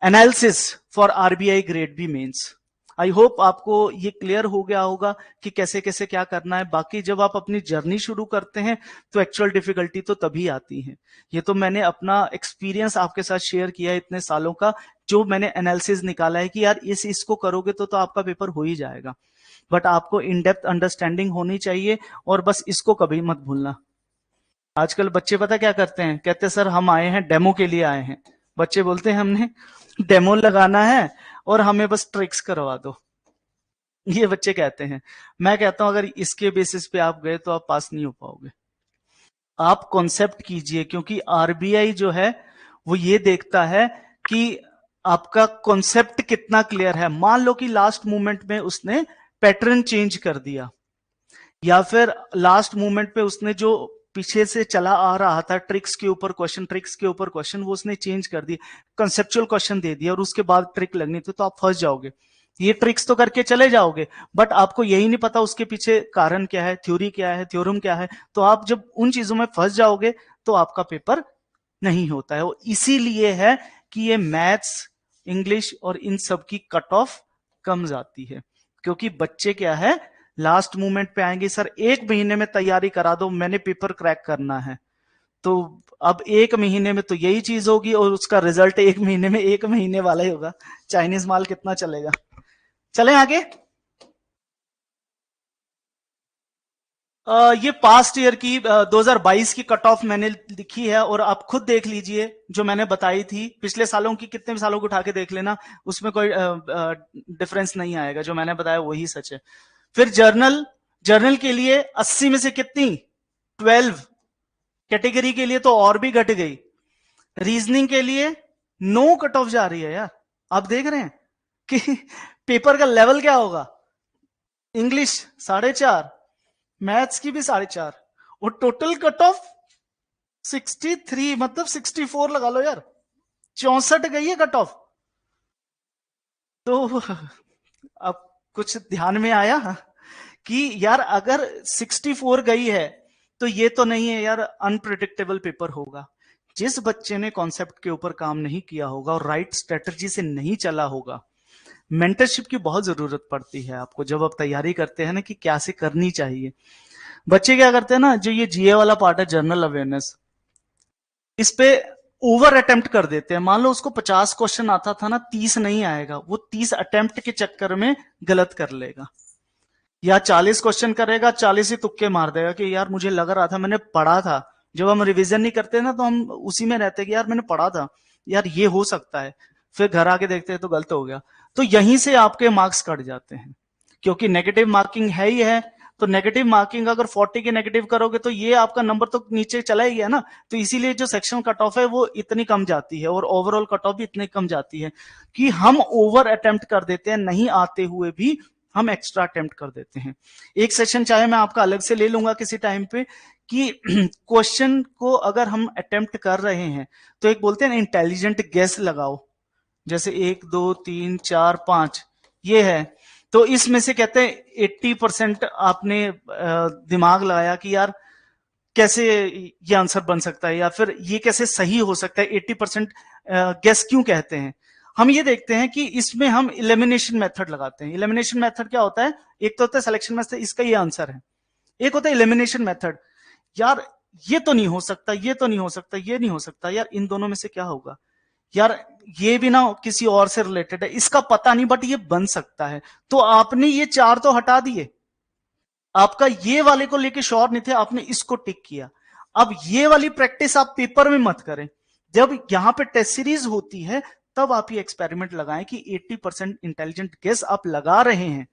analysis for RBI grade B mains. I hope आपको ये क्लियर हो गया होगा कि कैसे कैसे क्या करना है। बाकी जब आप अपनी जर्नी शुरू करते हैं तो एक्चुअल डिफिकल्टी तो तभी आती है। ये तो मैंने अपना एक्सपीरियंस आपके साथ शेयर किया है इतने सालों का, जो मैंने एनालिसिस निकाला है कि यार इसको करोगे तो आपका पेपर हो ही जाएगा, बट आपको इन डेप्थ अंडरस्टैंडिंग होनी चाहिए, और बस इसको कभी मत भूलना। आजकल बच्चे पता क्या करते हैं, कहते हैं सर हम आए हैं डेमो के लिए आए हैं। बच्चे बोलते हैं हमने डेमो लगाना है और हमें बस ट्रिक्स करवा दो, ये बच्चे कहते हैं। मैं कहता हूं अगर इसके बेसिस पे आप गए तो आप पास नहीं हो पाओगे। आप कॉन्सेप्ट कीजिए, क्योंकि आरबीआई जो है वो ये देखता है कि आपका कॉन्सेप्ट कितना क्लियर है। मान लो कि लास्ट मोमेंट में उसने पैटर्न चेंज कर दिया, या फिर लास्ट मोमेंट पे उसने जो पीछे से चला आ रहा था ट्रिक्स के ऊपर क्वेश्चन वो उसने चेंज कर दिया, कंसेप्चुअल क्वेश्चन दे दिया और उसके बाद ट्रिक लगनी थी, तो आप फंस जाओगे। ये ट्रिक्स तो करके चले जाओगे, बट आपको यही नहीं पता उसके पीछे कारण क्या है, थ्योरी क्या है, थ्योरम क्या है। तो आप जब उन चीजों में फंस जाओगे तो आपका पेपर नहीं होता है। वो इसीलिए है कि ये मैथ्स, इंग्लिश और इन सब की कट ऑफ कम जाती है, क्योंकि बच्चे क्या है लास्ट मोमेंट पे आएंगे, सर 1 महीने में तैयारी करा दो, मैंने पेपर क्रैक करना है। तो अब 1 महीने में तो यही चीज होगी और उसका रिजल्ट 1 महीने में 1 महीने वाला ही होगा। चाइनीज माल कितना चलेगा। चलें आगे। ये पास्ट ईयर की 2022 की कट ऑफ मैंने लिखी है और आप खुद देख लीजिए जो मैंने बताई थी, पिछले सालों की कितने सालों को उठा के देख लेना, उसमें कोई डिफरेंस नहीं आएगा, जो मैंने बताया वही सच है। फिर जर्नल, जर्नल के लिए 80 में से कितनी 12, कैटेगरी के लिए तो और भी घट गई। रीजनिंग के लिए 9 कट ऑफ जा रही है यार। आप देख रहे हैं कि पेपर का लेवल क्या होगा। इंग्लिश 4.5, मैथ्स की भी 4.5 और टोटल कट ऑफ 63, मतलब 64 लगा लो यार, 64 गई है कट ऑफ। तो अब कुछ ध्यान में आया कि यार अगर 64 गई है तो ये तो नहीं है यार अनप्रिडिक्टेबल पेपर होगा। जिस बच्चे ने कॉन्सेप्ट के ऊपर काम नहीं किया होगा और राइट स्ट्रेटजी से नहीं चला होगा, मेंटरशिप की बहुत जरूरत पड़ती है आपको जब आप तैयारी करते हैं ना कि क्या से करनी चाहिए। बच्चे क्या करते हैं ना, जो ये जीए वाला पार्ट है जनरल अवेयरनेस, इस पे ओवर अटेम्प्ट कर देते हैं। मान लो उसको 50 क्वेश्चन आता था ना, 30 नहीं आएगा, वो 30 अटेम्प्ट के चक्कर में गलत कर लेगा, या 40 क्वेश्चन करेगा 40 ही तुक्के मार देगा कि यार मुझे लग रहा था, मैंने पढ़ा था। जब हम रिवीजन नहीं करते ना तो हम उसी में रहते कि यार मैंने पढ़ा था, यार ये हो सकता है, फिर घर आके देखते हैं तो गलत हो गया। तो यहीं से आपके मार्क्स कट जाते हैं, क्योंकि नेगेटिव मार्किंग है ही है। तो नेगेटिव मार्किंग अगर 40 के नेगेटिव करोगे तो ये आपका नंबर तो नीचे चला ही गया ना। तो इसीलिए जो सेक्शन कट ऑफ है वो इतनी कम जाती है और ओवरऑल कट ऑफ भी इतनी कम जाती है कि हम ओवर अटेम्प्ट कर देते हैं, नहीं आते हुए भी हम एक्स्ट्रा अटेम्प्ट कर देते हैं। एक सेशन चाहे मैं आपका अलग से ले लूंगा किसी टाइम पे, कि क्वेश्चन को अगर हम अटेम्प्ट कर रहे हैं तो एक बोलते हैं ना इंटेलिजेंट गेस लगाओ, जैसे 1 2 3 4 5 ये है, तो इसमें से कहते हैं 80% आपने दिमाग लगाया कि यार कैसे ये आंसर बन सकता है या फिर ये कैसे सही हो सकता है। 80% गेस क्यों कहते हैं, हम ये देखते हैं कि इसमें हम इलिमिनेशन मेथड लगाते हैं। इलिमिनेशन मेथड क्या होता है, एक तो होता है सिलेक्शन मेथड, इसका ये आंसर है, एक होता है इलिमिनेशन मेथड, यार ये तो नहीं हो सकता, ये तो नहीं हो सकता, ये नहीं हो सकता, यार इन दोनों में से क्या होगा, यार ये भी ना किसी और से रिलेटेड है, इसका पता नहीं बट ये बन सकता है। तो आपने ये 4 तो हटा दिए, आपका ये वाले को लेके श्योर नहीं थे, आपने इसको टिक किया। अब ये वाली प्रैक्टिस आप पेपर में मत करें, जब यहां पे टेस्ट सीरीज होती है तब आप ये एक्सपेरिमेंट लगाएं कि 80% इंटेलिजेंट गेस आप लगा रहे हैं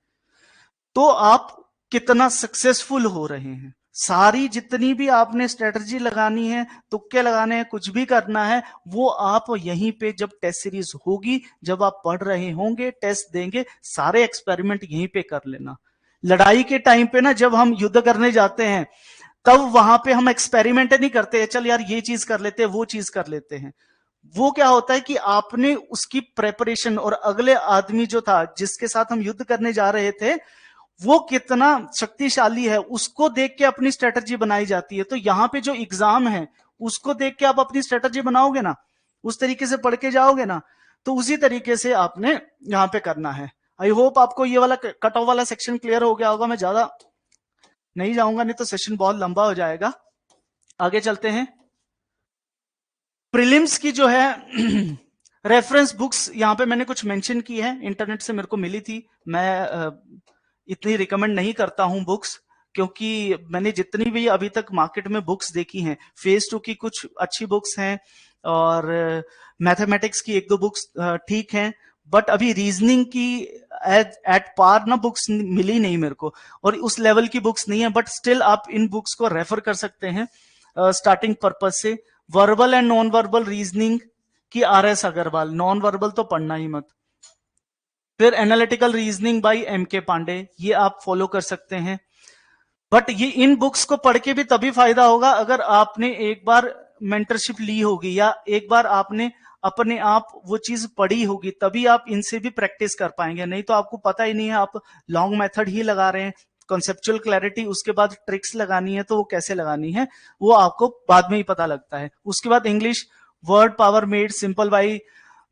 तो आप कितना सक्सेसफुल हो रहे हैं। सारी जितनी भी आपने स्ट्रेटजी लगानी है, तुक्के लगाने हैं, कुछ भी करना है, वो आप यहीं पे जब टेस्ट सीरीज होगी, जब आप पढ़ रहे होंगे, टेस्ट देंगे, सारे एक्सपेरिमेंट यहीं पे कर लेना। लड़ाई के टाइम पे ना जब हम युद्ध करने जाते हैं तब वहां पे हम एक्सपेरिमेंट नहीं करते, चल यार ये चीज कर लेते हैं, वो चीज कर लेते हैं। वो क्या होता है कि आपने उसकी प्रेपरेशन, और अगले आदमी जो था जिसके साथ हम युद्ध करने जा रहे थे वो कितना शक्तिशाली है उसको देख के अपनी स्ट्रेटजी बनाई जाती है। तो यहाँ पे जो एग्जाम है उसको देख के आप अपनी स्ट्रेटजी बनाओगे ना, उस तरीके से पढ़ के जाओगे ना, तो उसी तरीके से आपने यहाँ पे करना है। आई होप आपको ये वाला कट ऑफ वाला सेक्शन क्लियर हो गया होगा। मैं ज्यादा नहीं जाऊंगा, नहीं तो सेशन बहुत लंबा हो जाएगा। आगे चलते हैं। प्रीलिम्स की जो है रेफरेंस बुक्स यहाँ पे मैंने कुछ मेंशन की है, इंटरनेट से मेरे को मिली थी। मैं इतनी रिकमेंड नहीं करता हूं बुक्स, क्योंकि मैंने जितनी भी अभी तक मार्केट में बुक्स देखी हैं, फेज 2 की कुछ अच्छी बुक्स हैं और मैथमेटिक्स की 1-2 बुक्स ठीक हैं, बट अभी रीजनिंग की एट पार ना बुक्स मिली नहीं मेरे को, और उस लेवल की बुक्स नहीं है। बट स्टिल आप इन बुक्स को रेफर कर सकते हैं स्टार्टिंग पर्पज से। Verbal and non verbal reasoning की RS अग्रवाल, नॉन वर्बल तो पढ़ना ही मत। फिर analytical reasoning by MK Pandey, ये आप फॉलो कर सकते हैं। बट ये इन बुक्स को पढ़ के भी तभी फायदा होगा अगर आपने एक बार मेंटरशिप ली होगी या एक बार आपने अपने आप वो चीज पढ़ी होगी, तभी आप इनसे भी प्रैक्टिस कर पाएंगे। नहीं तो आपको पता ही नहीं है, आप लॉन्ग मेथड ही लगा रहे हैं, कॉन्सेप्चुअल क्लैरिटी, उसके बाद ट्रिक्स लगानी है तो वो कैसे लगानी है वो आपको बाद में ही पता लगता है। उसके बाद English, word power made simple by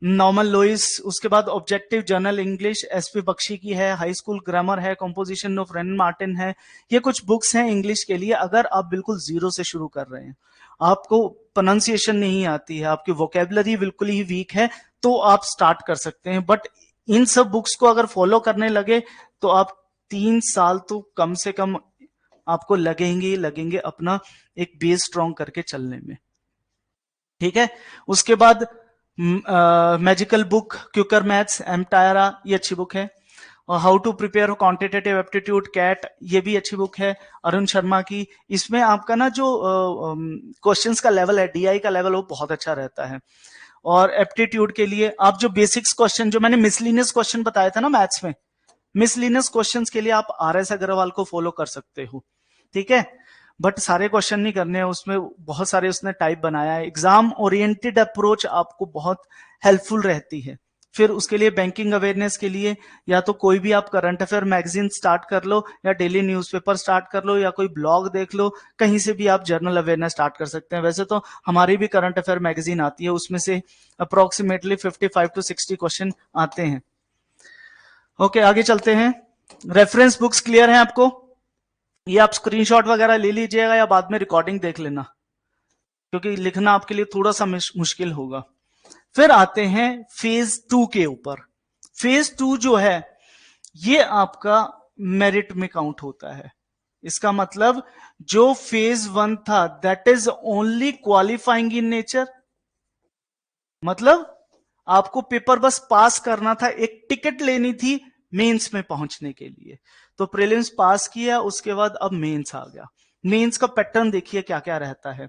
Norman Lewis, उसके बाद objective general English SP Bakshi की है, हाई स्कूल ग्रामर है, कंपोजिशन ऑफ रेन मार्टिन है। ये कुछ बुक्स हैं इंग्लिश के लिए अगर आप बिल्कुल जीरो से शुरू कर रहे हैं, आपको प्रोनाउंसिएशन नहीं आती है, आपकी वोकेबलरी बिल्कुल ही वीक है, तो आप स्टार्ट कर सकते हैं। बट इन सब बुक्स को अगर फॉलो करने लगे तो आप 3 साल तो कम से कम आपको लगेंगे अपना एक बेस स्ट्रॉन्ग करके चलने में। ठीक है, उसके बाद magical book quicker maths M Tyra, ये अच्छी बुक है। और how to prepare quantitative aptitude CAT, ये भी अच्छी बुक है अरुण शर्मा की। इसमें आपका ना जो क्वेश्चंस का लेवल है, डीआई का लेवल, वो बहुत अच्छा रहता है। और एप्टीट्यूड के लिए आप जो बेसिक्स क्वेश्चन, जो मैंने मिसलिनियस क्वेश्चन बताया था ना मैथ्स में, मिसलिनियस क्वेश्चंस के लिए आप आरएस अग्रवाल को फॉलो कर सकते हो। ठीक है, बट सारे क्वेश्चन नहीं करने हैं, उसमें बहुत सारे उसने टाइप बनाया है। एग्जाम ओरिएंटेड अप्रोच आपको बहुत हेल्पफुल रहती है। फिर उसके लिए बैंकिंग अवेयरनेस के लिए या तो कोई भी आप करंट अफेयर मैगजीन स्टार्ट कर लो, या डेली न्यूज़पेपर स्टार्ट कर लो, या कोई ब्लॉग देख लो, कहीं से भी आप जर्नल अवेयरनेस स्टार्ट कर सकते हैं। वैसे तो हमारी भी करंट अफेयर मैगजीन आती है, उसमें से अप्रोक्सीमेटली 55 to 60 क्वेश्चन आते हैं। ओके, आगे चलते हैं। रेफरेंस बुक्स क्लियर है आपको? ये आप स्क्रीनशॉट वगैरह ले लीजिएगा या बाद में रिकॉर्डिंग देख लेना, क्योंकि लिखना आपके लिए थोड़ा सा मुश्किल होगा। फिर आते हैं फेज 2 के ऊपर। फेज 2 जो है ये आपका मेरिट में काउंट होता है। इसका मतलब जो फेज 1 था that is only qualifying in nature, मतलब आपको पेपर बस पास करना था, एक टिकट लेनी थी मेंस में पहुंचने के लिए। तो प्रीलिम्स पास किया, उसके बाद अब मेंस आ गया। मेंस का पैटर्न देखिए क्या क्या रहता है।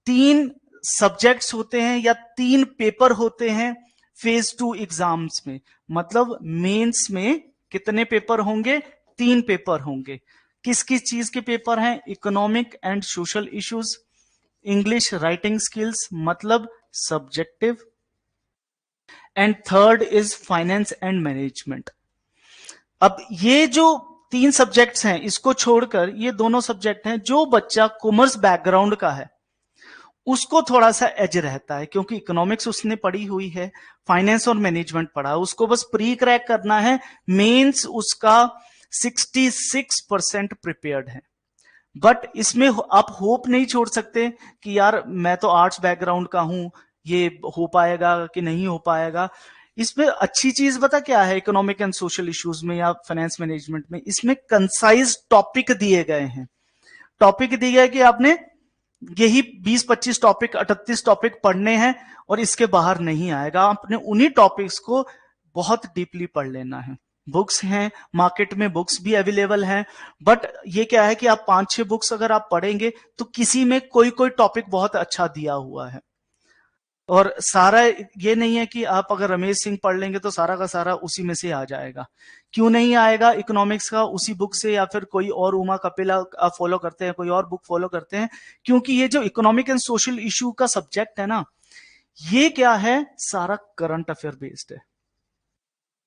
3 सब्जेक्ट्स होते हैं या 3 पेपर होते हैं फेज 2 एग्जाम्स में। मतलब मेंस में कितने पेपर होंगे? 3 पेपर होंगे। किस किस चीज के पेपर हैं? Economic and social issues, English writing skills मतलब subjective, and third is finance and management. अब ये जो 3 सब्जेक्ट्स हैं, इसको छोड़कर ये दोनों सब्जेक्ट हैं जो बच्चा कॉमर्स बैकग्राउंड का है उसको थोड़ा सा एज रहता है, क्योंकि इकोनॉमिक्स उसने पढ़ी हुई है, फाइनेंस और मैनेजमेंट पढ़ा है, उसको बस प्री क्रैक करना है। मेंस उसका 66% प्रिपेयर्ड है। बट इसमें आप होप नहीं छोड़ सकते कि यार मैं तो आर्ट्स बैकग्राउंड का हूं, ये हो पाएगा कि नहीं हो पाएगा। इसमें अच्छी चीज पता क्या है इकोनॉमिक एंड सोशल इश्यूज में या फाइनेंस मैनेजमेंट में? इसमें कंसाइज टॉपिक दिए गए हैं। टॉपिक दिए गए कि आपने यही 20-25 टॉपिक 38 टॉपिक पढ़ने हैं और इसके बाहर नहीं आएगा। आपने उन्हीं टॉपिक्स को बहुत डीपली पढ़ लेना है। बुक्स हैं, मार्केट में बुक्स भी अवेलेबल हैं, बट ये क्या है कि आप 5-6 बुक्स अगर आप पढ़ेंगे तो किसी में कोई कोई टॉपिक बहुत अच्छा दिया हुआ है। और सारा ये नहीं है कि आप अगर रमेश सिंह पढ़ लेंगे तो सारा का सारा उसी में से आ जाएगा। क्यों नहीं आएगा? इकोनॉमिक्स का उसी बुक से या फिर कोई और उमा कपिला आप फॉलो करते हैं, कोई और बुक फॉलो करते हैं, क्योंकि ये जो इकोनॉमिक एंड सोशल इश्यू का सब्जेक्ट है ना, ये क्या है? सारा करंट अफेयर बेस्ड है।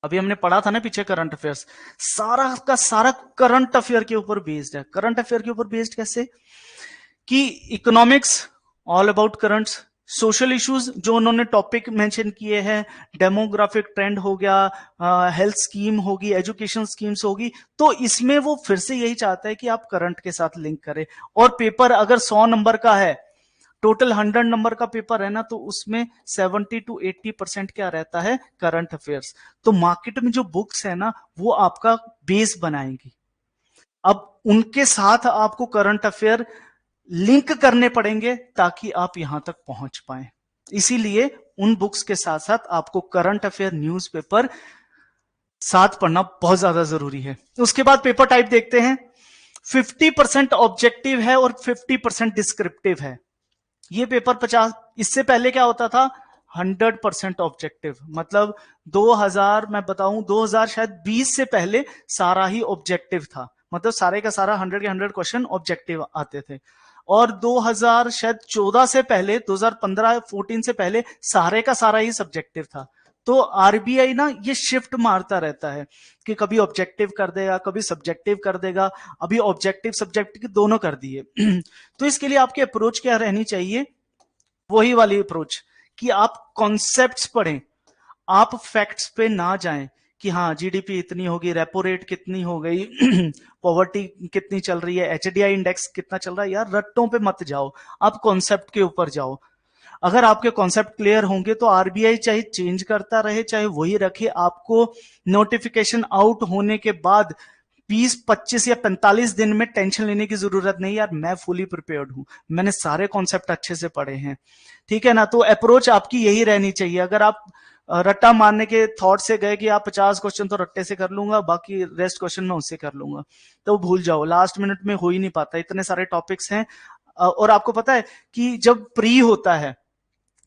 अभी हमने पढ़ा था ना पीछे करंट अफेयर्स, सारा का सारा करंट अफेयर के ऊपर बेस्ड है। करंट अफेयर के ऊपर बेस्ड कैसे? कि economics all about currents, social issues जो उन्होंने टॉपिक मेंशन किए हैं, डेमोग्राफिक ट्रेंड हो गया, हेल्थ स्कीम होगी, एजुकेशन स्कीम्स होगी, तो इसमें वो फिर से यही चाहता है कि आप करंट के साथ लिंक करें। और पेपर अगर 100 नंबर का है, टोटल 100 नंबर का पेपर है ना, तो उसमें 70 to 80% क्या रहता है? Current affairs. तो मार्केट में जो बुक्स है ना वो आपका बेस बनाएंगी। अब उनके साथ आपको करंट अफेयर लिंक करने पड़ेंगे ताकि आप यहां तक पहुंच पाए। इसीलिए उन बुक्स के साथ साथ आपको करंट अफेयर न्यूज़पेपर साथ पढ़ना बहुत ज्यादा जरूरी है। उसके बाद पेपर टाइप देखते हैं। 50% ऑब्जेक्टिव है और 50% डिस्क्रिप्टिव है। ये पेपर 50, इससे पहले क्या होता था? 100% ऑब्जेक्टिव। मतलब 2000 मैं बताऊं 2000 शायद 20 से पहले सारा ही ऑब्जेक्टिव था, मतलब सारे का सारा 100 के 100 क्वेश्चन ऑब्जेक्टिव आते थे। और 2000 शायद 14 से पहले, 2015-14 से पहले सारे का सारा ही सब्जेक्टिव था। तो आरबीआई ना ये शिफ्ट मारता रहता है कि कभी ऑब्जेक्टिव कर देगा, कभी सब्जेक्टिव कर देगा। अभी ऑब्जेक्टिव सब्जेक्टिव दोनों कर दिए। तो इसके लिए आपकी अप्रोच क्या रहनी चाहिए? वही वाली अप्रोच कि आप कॉन्सेप्ट्स पढ़ें, आप फैक्ट्स पे ना जाएं कि हाँ जीडीपी इतनी होगी, रेपो रेट कितनी हो गई, पॉवर्टी कितनी चल रही है, एचडीआई इंडेक्स कितना चल रहा है। यार रट्टों पे मत जाओ, आप कॉन्सेप्ट के ऊपर जाओ। अगर आपके कॉन्सेप्ट क्लियर होंगे तो आरबीआई चाहे चेंज करता रहे चाहे वही रखे, आपको नोटिफिकेशन आउट होने के बाद 20, 25 या 45 दिन में टेंशन लेने की जरूरत नहीं। यार मैं फुली प्रिपेयर्ड हूं, मैंने सारे कॉन्सेप्ट अच्छे से पढ़े हैं, ठीक है ना। तो अप्रोच आपकी यही रहनी चाहिए। अगर आप रट्टा मारने के थॉट से गए कि आप 50 क्वेश्चन तो रट्टे से कर लूंगा, बाकी रेस्ट क्वेश्चन मैं उससे कर लूंगा, तो भूल जाओ, लास्ट मिनट में हो ही नहीं पाता, इतने सारे टॉपिक्स हैं। और आपको पता है कि जब प्री होता है,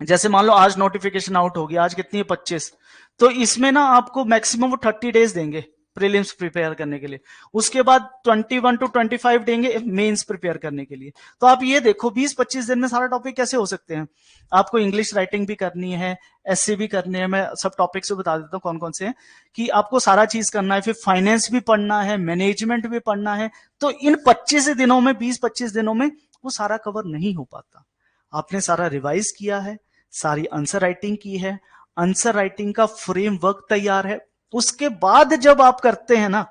जैसे मान लो आज नोटिफिकेशन आउट होगी, आज कितनी है 25, तो इसमें ना आपको मैक्सिमम वो 30 डेज देंगे प्रीलिम्स प्रिपेयर करने के लिए, उसके बाद 21 to 25 देंगे मेंस प्रिपेयर करने के लिए। तो आप ये देखो 20-25 दिन में सारा टॉपिक कैसे हो सकते हैं। आपको इंग्लिश राइटिंग भी करनी है, एसए भी करनी है, मैं सब टॉपिक से बता देता हूँ कौन कौन से हैं, कि आपको सारा चीज करना है, फिर फाइनेंस भी पढ़ना है, मैनेजमेंट भी पढ़ना है। तो इन 25 दिनों में, 20-25 दिनों में वो सारा कवर नहीं हो पाता। आपने सारा रिवाइज किया है, सारी आंसर राइटिंग की है, आंसर राइटिंग का फ्रेमवर्क तैयार है, उसके बाद जब आप करते हैं ना,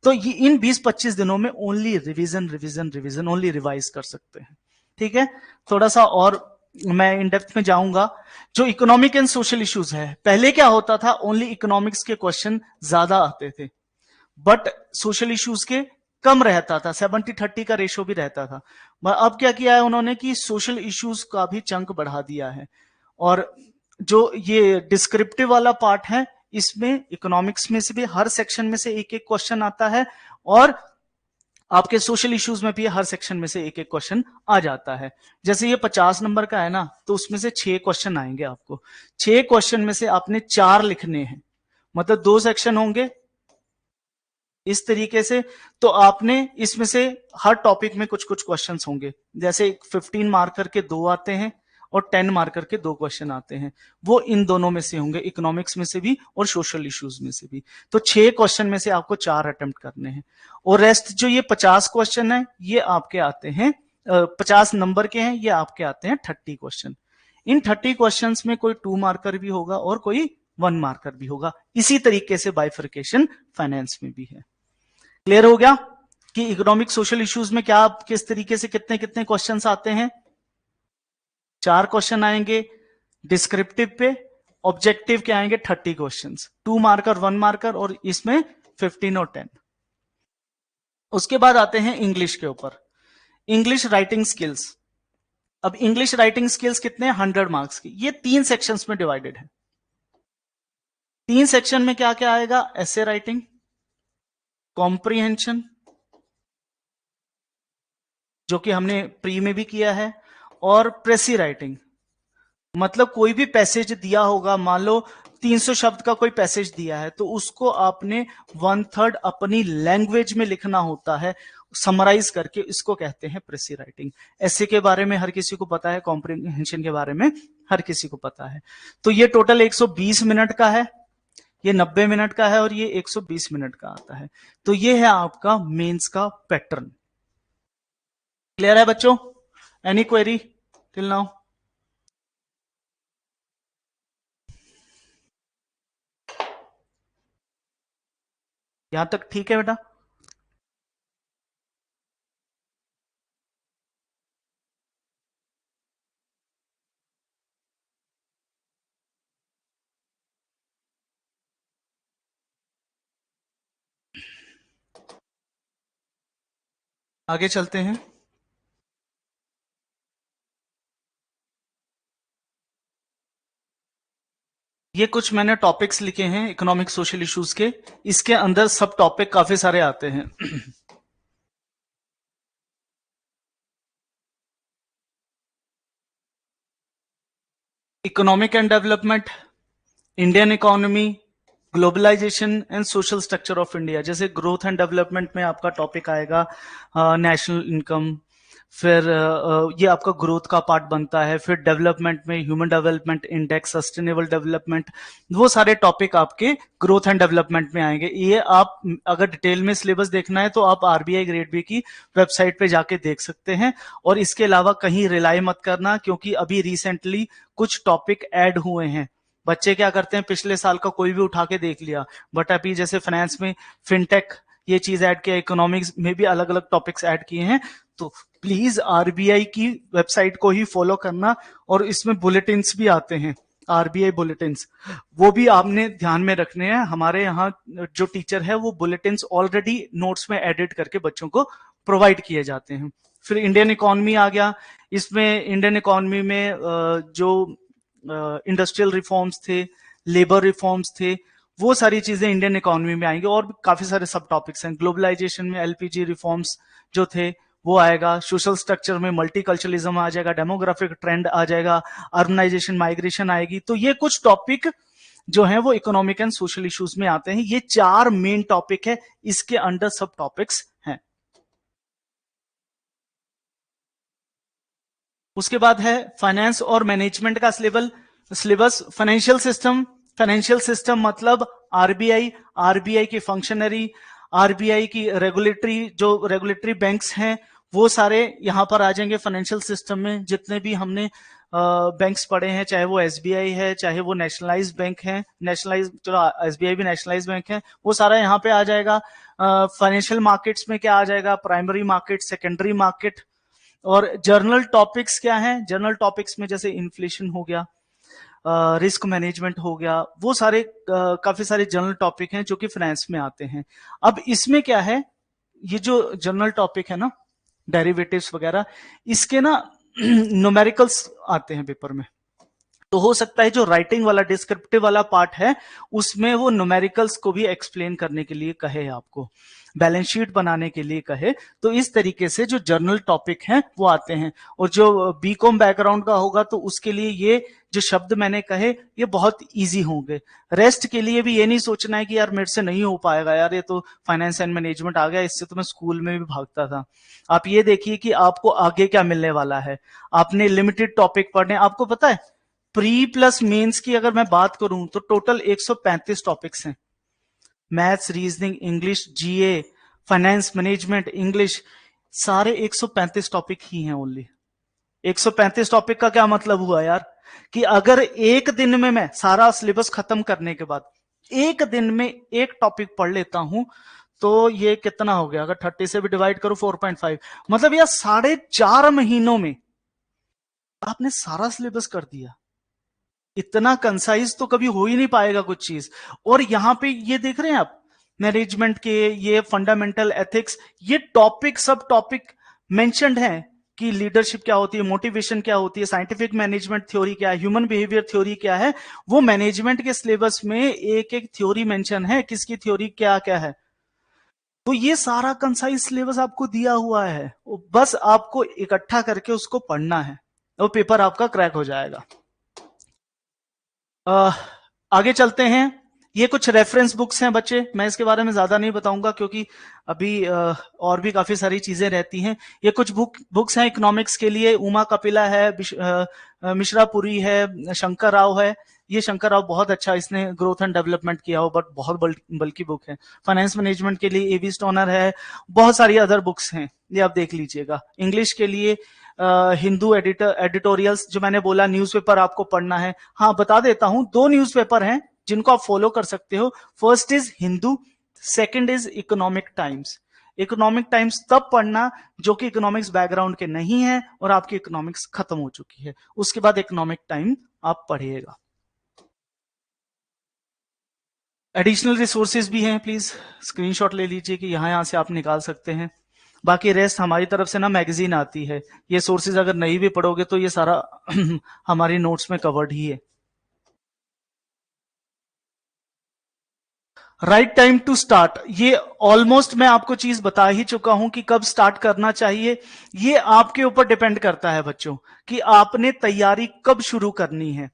तो ये इन 20-25 दिनों में only revision revision revision, only revise कर सकते हैं, ठीक है। थोड़ा सा और मैं इन डेप्थ में जाऊंगा। जो इकोनॉमिक एंड सोशल इश्यूज है, पहले क्या होता था, ओनली इकोनॉमिक्स के क्वेश्चन ज्यादा आते थे, बट सोशल इश्यूज के कम रहता था, 70-30 का रेशो भी रहता था। अब क्या किया है उन्होंने कि सोशल इश्यूज का भी चंक बढ़ा दिया है, और जो ये डिस्क्रिप्टिव वाला पार्ट है, इसमें इकोनॉमिक्स में से भी हर सेक्शन में से एक एक क्वेश्चन आता है, और आपके सोशल इश्यूज में भी हर सेक्शन में से एक एक क्वेश्चन आ जाता है। जैसे ये 50 नंबर का है ना, तो उसमें से 6 क्वेश्चन आएंगे आपको, 6 क्वेश्चन में से आपने 4 लिखने हैं, मतलब 2 सेक्शन होंगे इस तरीके से। तो आपने इसमें से हर टॉपिक में कुछ कुछ क्वेश्चंस होंगे, जैसे 15 मार्कर के 2 आते हैं और 10 मार्कर के 2 क्वेश्चन आते हैं, वो इन दोनों में से होंगे, इकोनॉमिक्स में से भी और सोशल इश्यूज में से भी। तो 6 क्वेश्चन में से आपको 4 अटेम्प्ट करने हैं, और रेस्ट जो ये 50 क्वेश्चन है ये आपके आते हैं 50 नंबर के हैं, ये आपके आते हैं 30 क्वेश्चन। इन 30 क्वेश्चन में कोई 2 मार्कर भी होगा और कोई 1 मार्कर भी होगा। इसी तरीके से बाइफर्केशन फाइनेंस में भी है। क्लियर हो गया कि इकोनॉमिक सोशल इश्यूज में क्या, किस तरीके से कितने कितने क्वेश्चंस आते हैं। 4 क्वेश्चन आएंगे डिस्क्रिप्टिव पे, ऑब्जेक्टिव के आएंगे 30 क्वेश्चंस, 2 मार्कर 1 मार्कर, और इसमें 15 और 10। उसके बाद आते हैं इंग्लिश के ऊपर, इंग्लिश राइटिंग स्किल्स। अब इंग्लिश राइटिंग स्किल्स कितने, 100 मार्क्स की, ये 3 सेक्शंस में डिवाइडेड है। 3 सेक्शन में क्या क्या आएगा, एसे राइटिंग, कॉम्प्रीहेंशन जो कि हमने प्री में भी किया है, और प्रेसी राइटिंग, मतलब कोई भी पैसेज दिया होगा, मान लो 300 शब्द का कोई पैसेज दिया है, तो उसको आपने 1/3 अपनी लैंग्वेज में लिखना होता है, समराइज करके, इसको कहते हैं प्रेसी राइटिंग। ऐसे के बारे में हर किसी को पता है, कॉम्प्रीहेंशन के बारे में हर किसी को पता है। तो ये टोटल 120 मिनट का है, ये 90 मिनट का है, और ये 120 मिनट का आता है। तो ये है आपका मेंस का पैटर्न। क्लियर है बच्चों? Any query till now? यहां तक ठीक है बेटा? आगे चलते हैं। ये कुछ मैंने टॉपिक्स लिखे हैं इकोनॉमिक सोशल इश्यूज के, इसके अंदर सब टॉपिक काफी सारे आते हैं। Economic and development, Indian economy, globalisation and social structure of India. जैसे ग्रोथ एंड डेवलपमेंट में आपका टॉपिक आएगा नेशनल इनकम, फिर ये आपका ग्रोथ का पार्ट बनता है, फिर डेवलपमेंट में human development index, sustainable development, वो सारे टॉपिक आपके ग्रोथ एंड डेवलपमेंट में आएंगे। ये आप अगर डिटेल में सिलेबस देखना है तो आप आरबीआई ग्रेड बी की वेबसाइट पे जाके देख सकते हैं। और इसके अलावा कहीं रिलाई मत करना, क्योंकि अभी रिसेंटली कुछ टॉपिक ऐड हुए हैं। बच्चे क्या करते हैं, पिछले साल का कोई भी उठा के देख लिया, बट अभी जैसे फाइनेंस में फिनटेक ये चीज ऐड किया, इकोनॉमिक्स में भी अलग अलग टॉपिक्स ऐड किए हैं। तो प्लीज आरबीआई की वेबसाइट को ही फॉलो करना। और इसमें बुलेटिन्स भी आते हैं, आरबीआई बुलेटिन्स, वो भी आपने ध्यान में रखने हैं। हमारे यहाँ जो टीचर है वो बुलेटिन्स ऑलरेडी नोट्स में एडिट करके बच्चों को प्रोवाइड किए जाते हैं। फिर इंडियन इकोनॉमी आ गया। इसमें इंडियन इकोनॉमी में जो इंडस्ट्रियल रिफॉर्म्स थे, लेबर रिफॉर्म्स थे, वो सारी चीजें इंडियन इकोनॉमी में आएंगी। और भी काफी सारे सब टॉपिक्स हैं। ग्लोबलाइजेशन में एलपीजी रिफॉर्म्स जो थे वो आएगा। सोशल स्ट्रक्चर में मल्टीकल्चरलिज्म आ जाएगा, डेमोग्राफिक ट्रेंड आ जाएगा, अर्बनाइजेशन, माइग्रेशन आएगी। तो ये कुछ टॉपिक जो है वो इकोनॉमिक एंड सोशल इश्यूज में आते हैं। ये 4 मेन टॉपिक है, इसके अंडर सब टॉपिक्स हैं। उसके बाद है फाइनेंस और मैनेजमेंट का सिलेबस। फाइनेंशियल सिस्टम मतलब आरबीआई, आरबीआई की फंक्शनरी, आरबीआई की रेगुलेटरी बैंक्स हैं, वो सारे यहां पर आ जाएंगे फाइनेंशियल सिस्टम में। जितने भी हमने बैंक्स पढ़े हैं, चाहे वो एसबीआई है, चाहे वो नेशनलाइज बैंक है, चलो एसबीआई भी नेशनलाइज बैंक है, वो सारा यहाँ पे आ जाएगा। फाइनेंशियल मार्केट्स में क्या आ जाएगा, प्राइमरी मार्केट, सेकेंडरी मार्केट। और जर्नल टॉपिक्स क्या हैं, जर्नल टॉपिक्स में जैसे इन्फ्लेशन हो गया, रिस्क मैनेजमेंट हो गया, वो सारे काफी सारे जनरल टॉपिक हैं जो कि फाइनेंस में आते हैं। अब इसमें क्या है, ये जो जनरल टॉपिक है ना, डेरिवेटिव्स वगैरह, इसके ना न्यूमेरिकल्स आते हैं पेपर में। तो हो सकता है जो राइटिंग वाला डिस्क्रिप्टिव वाला पार्ट है उसमें वो न्यूमेरिकल्स को भी एक्सप्लेन करने के लिए कहे, आपको बैलेंस शीट बनाने के लिए कहे। तो इस तरीके से जो जर्नल टॉपिक हैं वो आते हैं। और जो बीकॉम बैकग्राउंड का होगा तो उसके लिए ये जो शब्द मैंने कहे ये बहुत इजी होंगे। रेस्ट के लिए भी ये नहीं सोचना है कि यार मेरे से नहीं हो पाएगा, यार ये तो फाइनेंस एंड मैनेजमेंट आ गया, इससे तो मैं स्कूल में भी भागता था। आप ये देखिए कि आपको आगे क्या मिलने वाला है। आपने लिमिटेड टॉपिक पढ़ने, आपको पता है प्री प्लस मेंस की अगर मैं बात करूं तो टोटल 135 टॉपिक्स हैं। मैथ्स, रीजनिंग, इंग्लिश, जीए, फाइनेंस मैनेजमेंट, इंग्लिश, सारे 135 टॉपिक ही हैं ओनली। 135 टॉपिक का क्या मतलब हुआ यार, कि अगर एक दिन में मैं सारा सिलेबस खत्म करने के बाद एक दिन में एक टॉपिक पढ़ लेता हूं तो ये कितना हो गया, अगर 30 से भी डिवाइड करो 4.5, मतलब यार 4.5 महीनों में आपने सारा सिलेबस कर दिया। इतना कंसाइज तो कभी हो ही नहीं पाएगा कुछ चीज। और यहां पे ये देख रहे हैं आप, मैनेजमेंट के ये फंडामेंटल एथिक्स, ये टॉपिक सब टॉपिक मेंशन्ड हैं कि लीडरशिप क्या होती है, मोटिवेशन क्या होती है, साइंटिफिक मैनेजमेंट थ्योरी क्या है, ह्यूमन बिहेवियर थ्योरी क्या है। वो मैनेजमेंट के सिलेबस में एक एक थ्योरी मेंशन है, किसकी थ्योरी क्या क्या है। तो ये सारा कंसाइज सिलेबस आपको दिया हुआ है, बस आपको इकट्ठा करके उसको पढ़ना है, वो पेपर आपका क्रैक हो जाएगा। आगे चलते हैं। ये कुछ रेफरेंस बुक्स हैं बच्चे, मैं इसके बारे में ज्यादा नहीं बताऊंगा क्योंकि अभी और भी काफी सारी चीजें रहती हैं। ये कुछ बुक्स हैं इकोनॉमिक्स के लिए, उमा कपिला है, मिश्रापुरी है, शंकर राव है। ये शंकर राव बहुत अच्छा, इसने ग्रोथ एंड डेवलपमेंट किया हो, बट बहुत बल्कि बुक है। फाइनेंस मैनेजमेंट के लिए एवी स्टोनर है, बहुत सारी अदर बुक्स हैं, ये आप देख लीजिएगा। इंग्लिश के लिए हिंदू एडिटोरियल्स, जो मैंने बोला न्यूज़पेपर आपको पढ़ना है, हाँ बता देता हूं, 2 न्यूज़पेपर हैं जिनको आप फॉलो कर सकते हो। First is Hindu, second is economic times. Economic times तब पढ़ना जो कि इकोनॉमिक्स बैकग्राउंड के नहीं है और आपकी इकोनॉमिक्स खत्म हो चुकी है, उसके बाद इकोनॉमिक टाइम आप पढ़िएगा। एडिशनल रिसोर्सेज भी हैं, प्लीज स्क्रीनशॉट ले लीजिए कि यहां से आप निकाल सकते हैं। बाकी रेस्ट हमारी तरफ से ना मैगजीन आती है, ये सोर्सेज अगर नहीं भी पढ़ोगे तो ये सारा हमारी नोट्स में कवर्ड ही है। राइट टाइम टू स्टार्ट, ये ऑलमोस्ट मैं आपको चीज बता ही चुका हूं कि कब स्टार्ट करना चाहिए। ये आपके ऊपर डिपेंड करता है बच्चों कि आपने तैयारी कब शुरू करनी है।